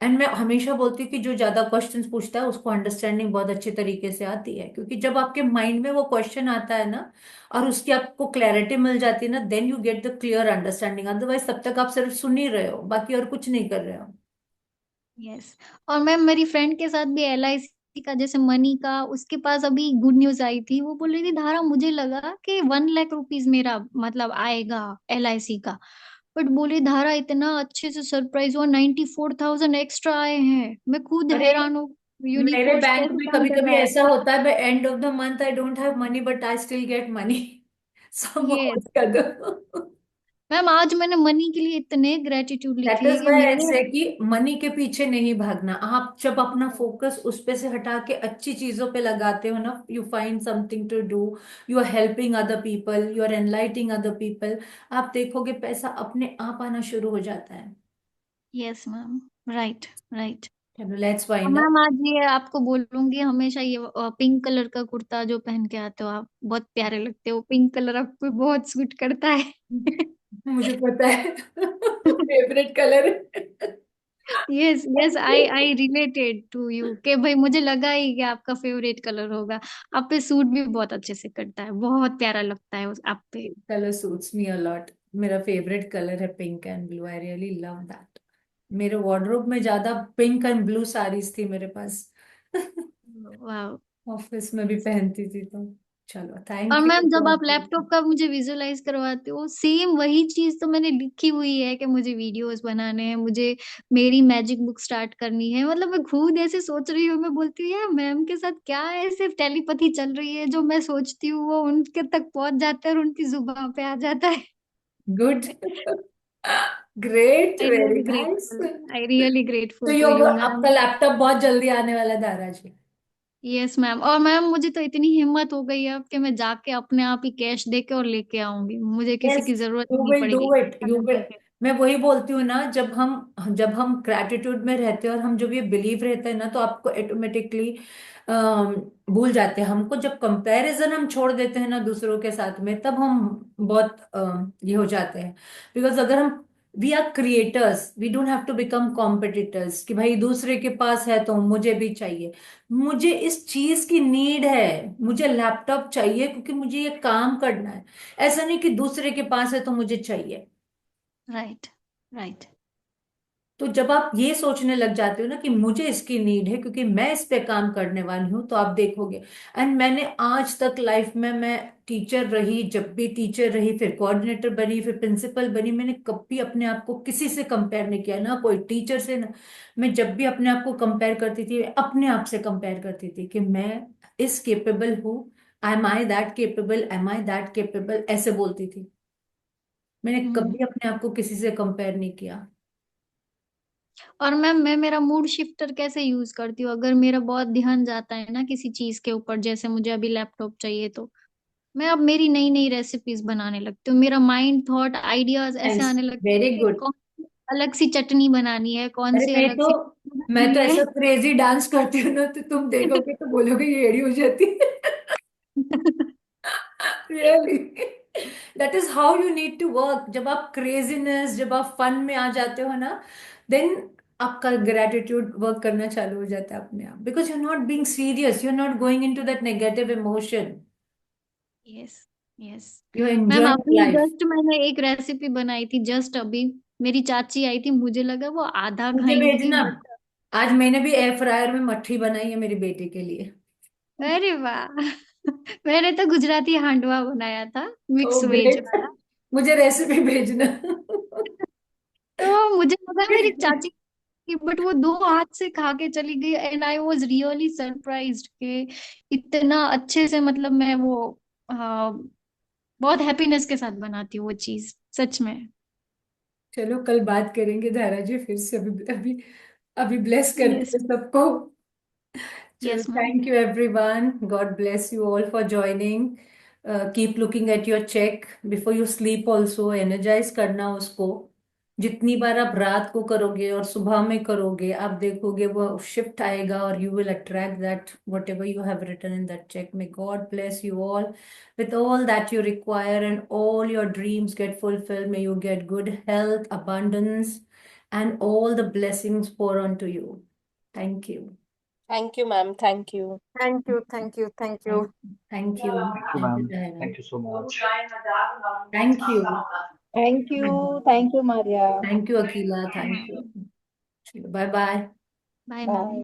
And मैं हमेशा बोलती हूँ कि जो ज्यादा क्वेश्चंस पूछता है उसको अंडरस्टैंडिंग बहुत अच्छे तरीके से आती है, क्योंकि जब आपके माइंड में वो क्वेश्चन आता है ना और उसकी आपको क्लैरिटी मिल जाती है ना, then you get the clear understanding. Otherwise तब तक आप सिर्फ सुन ही रहे हो, बाकी और कुछ नहीं कर रहे हो। यस। और मैम मेरी फ्रेंड के साथ भी LIC का, जैसे मनी का, उसके पास अभी गुड न्यूज आई थी। वो बोल रही थी धारा मुझे लगा कि 1 लाख रुपीज मेरा मतलब आएगा LIC का, बट बोली धारा इतना अच्छे से सरप्राइज हुआ, 94,000 एक्स्ट्रा आए हैं। मैं खुद अरे, हैरान हूँ, मेरे यूनिकोर्स बैंक कैसे में काम कभी कर कभी रहा है। ऐसा होता है, by end of the month I don't have money but I still get money. सम ये कर दो। मैम आज मैंने मनी के लिए इतने ग्रेटिट्यूड दैट लिखे इज हैं कि वाई मेरे। ऐसे कि मनी के पीछे नहीं भागना। आप जब अपना फोकस उस पे से हटा के अच्छी चीजों पे लगाते हो ना, you find something to do, you are helping other people, you are enlightening other people, आप देखोगे पैसा अपने आप आना शुरू हो जाता है। Yes ma'am, right, right. चलो, लेट्स और वाइंड अप। मैम आज ये आपको बोलूंगी, हमेशा ये पिंक कलर का कुर्ता जो पहन के आते हो आप, बहुत प्यारे लगते हो। पिंक कलर आप पे बहुत सूट करता है। मुझे पता है, फेवरेट कलर है। Yes, yes, I I related to you कि भाई मुझे लगा ही कि आपका फेवरेट कलर होगा। आप पे सूट भी बहुत अच्छे से करता है, बहुत प्यारा लगता है उस आप पे। Colour suits me a lot. मेरा फेवरेट कलर है pink and blue, I really love that. मेरे वार्डरोब में ज्यादा पिंक एंड ब्लू साड़ीज थी मेरे पास। वाह। ऑफिस में भी पहनती थी तो। चलो, और थैंक यू मैम जब फॉर। आप लैपटॉप का मुझे विजुअलाइज करवाते हो, सेम वही चीज तो मैंने लिखी हुई है कि मुझे वीडियोस बनाने हैं, मुझे मेरी मैजिक बुक स्टार्ट करनी है। मतलब मैं खुद ऐसे सोच रही हूँ, मैं बोलती हूँ यार मैम के साथ क्या ऐसे टेलीपैथी चल रही है, जो मैं सोचती हूँ वो उनके तक पहुंच जाता है और उनकी जुबान पे आ जाता है। Good. Great, I very really nice. Grateful, I really तो ग्रेटफुल ये टू यू आपका मैम। लैपटॉप बहुत जल्दी आने वाला है दारा जी। Yes ma'am. और मैम मुझे तो इतनी हिम्मत हो गई है अब कि मैं जाके अपने आप ही कैश दे के और लेके आऊंगी, मुझे किसी यस, की जरूरत ही यू नहीं विल डू पड़ेगी इट, यू विल। करके। मैं वही बोलती हूँ ना, जब हम ग्रेटिट्यूड में रहते हैं और हम जब ये बिलीव रहते हैं ना, तो आपको ऑटोमेटिकली भूल जाते हैं हमको। जब कंपैरिजन हम छोड़ देते हैं ना दूसरों के साथ में, तब हम बहुत ये हो जाते हैं। बिकॉज अगर हम, we are creators, we don't have to become competitors कि भाई दूसरे के पास है तो मुझे भी चाहिए। मुझे इस चीज की नीड है, मुझे लैपटॉप चाहिए क्योंकि मुझे ये काम करना है। ऐसा नहीं कि दूसरे के पास है तो मुझे चाहिए। Right, right. तो जब आप ये सोचने लग जाते हो ना कि मुझे इसकी नीड है क्योंकि मैं इस पे काम करने वाली हूं, तो आप देखोगे। एंड मैंने आज तक लाइफ में, मैं टीचर रही, जब भी टीचर रही, फिर कोऑर्डिनेटर बनी, फिर प्रिंसिपल बनी, मैंने कभी अपने आप को किसी से कंपेयर नहीं किया, ना कोई टीचर से ना। मैं जब भी अपने आप को कंपेयर करती थी, अपने आप से कंपेयर करती थी कि मैं इस केपेबल हूँ, am I that capable, am I that capable, ऐसे बोलती थी। मैंने हम्म। कभी अपने आप को किसी से कंपेयर नहीं किया। और मैम मैं मेरा मूड शिफ्टर कैसे यूज करती हूँ, अगर मेरा बहुत ध्यान जाता है ना किसी चीज के ऊपर, जैसे मुझे अभी लैपटॉप चाहिए, तो मैं अब मेरी नई नई रेसिपीज बनाने लगती हूँ। मेरा माइंड थॉट आइडियाज ऐसे नाइस, आने लगते वेरी हैं कि गुड। कौन सी अलग सी चटनी बनानी है, कौन अरे सी मैं अलग तो सी मैं तो बनानी है। ऐसा क्रेजी डांस करती हूँ ना, तो तुम देखोगे तो बोलोगे ये एड़ी हो जाती है। Really, that is how you need to work. जब आप क्रेजीनेस, जब आप फन में आ जाते हो ना, देन आपका ग्रेटिट्यूड वर्क करना चालू हो जाता है अपने आप, because you are not being serious, you are not going into that negative emotion, yes, yes. You are ma'am enjoying अभी लाइफ। जस्ट मैंने एक रेसिपी बनाई थी, जस्ट अभी मेरी चाची आई थी, मुझे लगा वो आधा मुझे खाएंगी भेजना। बट। आज मैंने भी एयर फ्रायर में मट्ठी बनाई है मेरी बेटी के लिए। अरे वाह। मैंने तो गुजराती हांडवा बनाया था, ओ मिक्स वेज ग्रेट, वाला। मुझे रेसिपी भेजना। तो मुझे लगा मेरी चाची की, बट वो दो हाथ से खा के चली गई, and I was really surprised कि इतना अच्छे से, मतलब मैं वो बहुत हैप्पीनेस के साथ बनाती हूँ वो चीज, सच में। चलो कल बात करेंगे धारा जी फिर से, अभी अभी अभी ब्लेस करते यस हैं सबको। Chalo, yes ma'am. thank you everyone. God bless you all for joining. Keep looking at your check before you sleep also. Energize करना उसको। जितनी बार आप रात को करोगे और सुबह में करोगे, आप देखोगे वो शिफ्ट आएगा और you will attract that whatever you have written in that check. May God bless you all with all that you require and all your dreams get fulfilled. May you get good health, abundance, and all the blessings pour onto you. Thank you. Thank you, ma'am. Thank you. Thank you, thank you, thank you. Thank you. Thank you, Thank you, ma'am. Diana. Thank you so much. Thank you. Thank you, Maria. Thank you, Akila. Thank you. Bye bye. Bye Bye. Ma'am.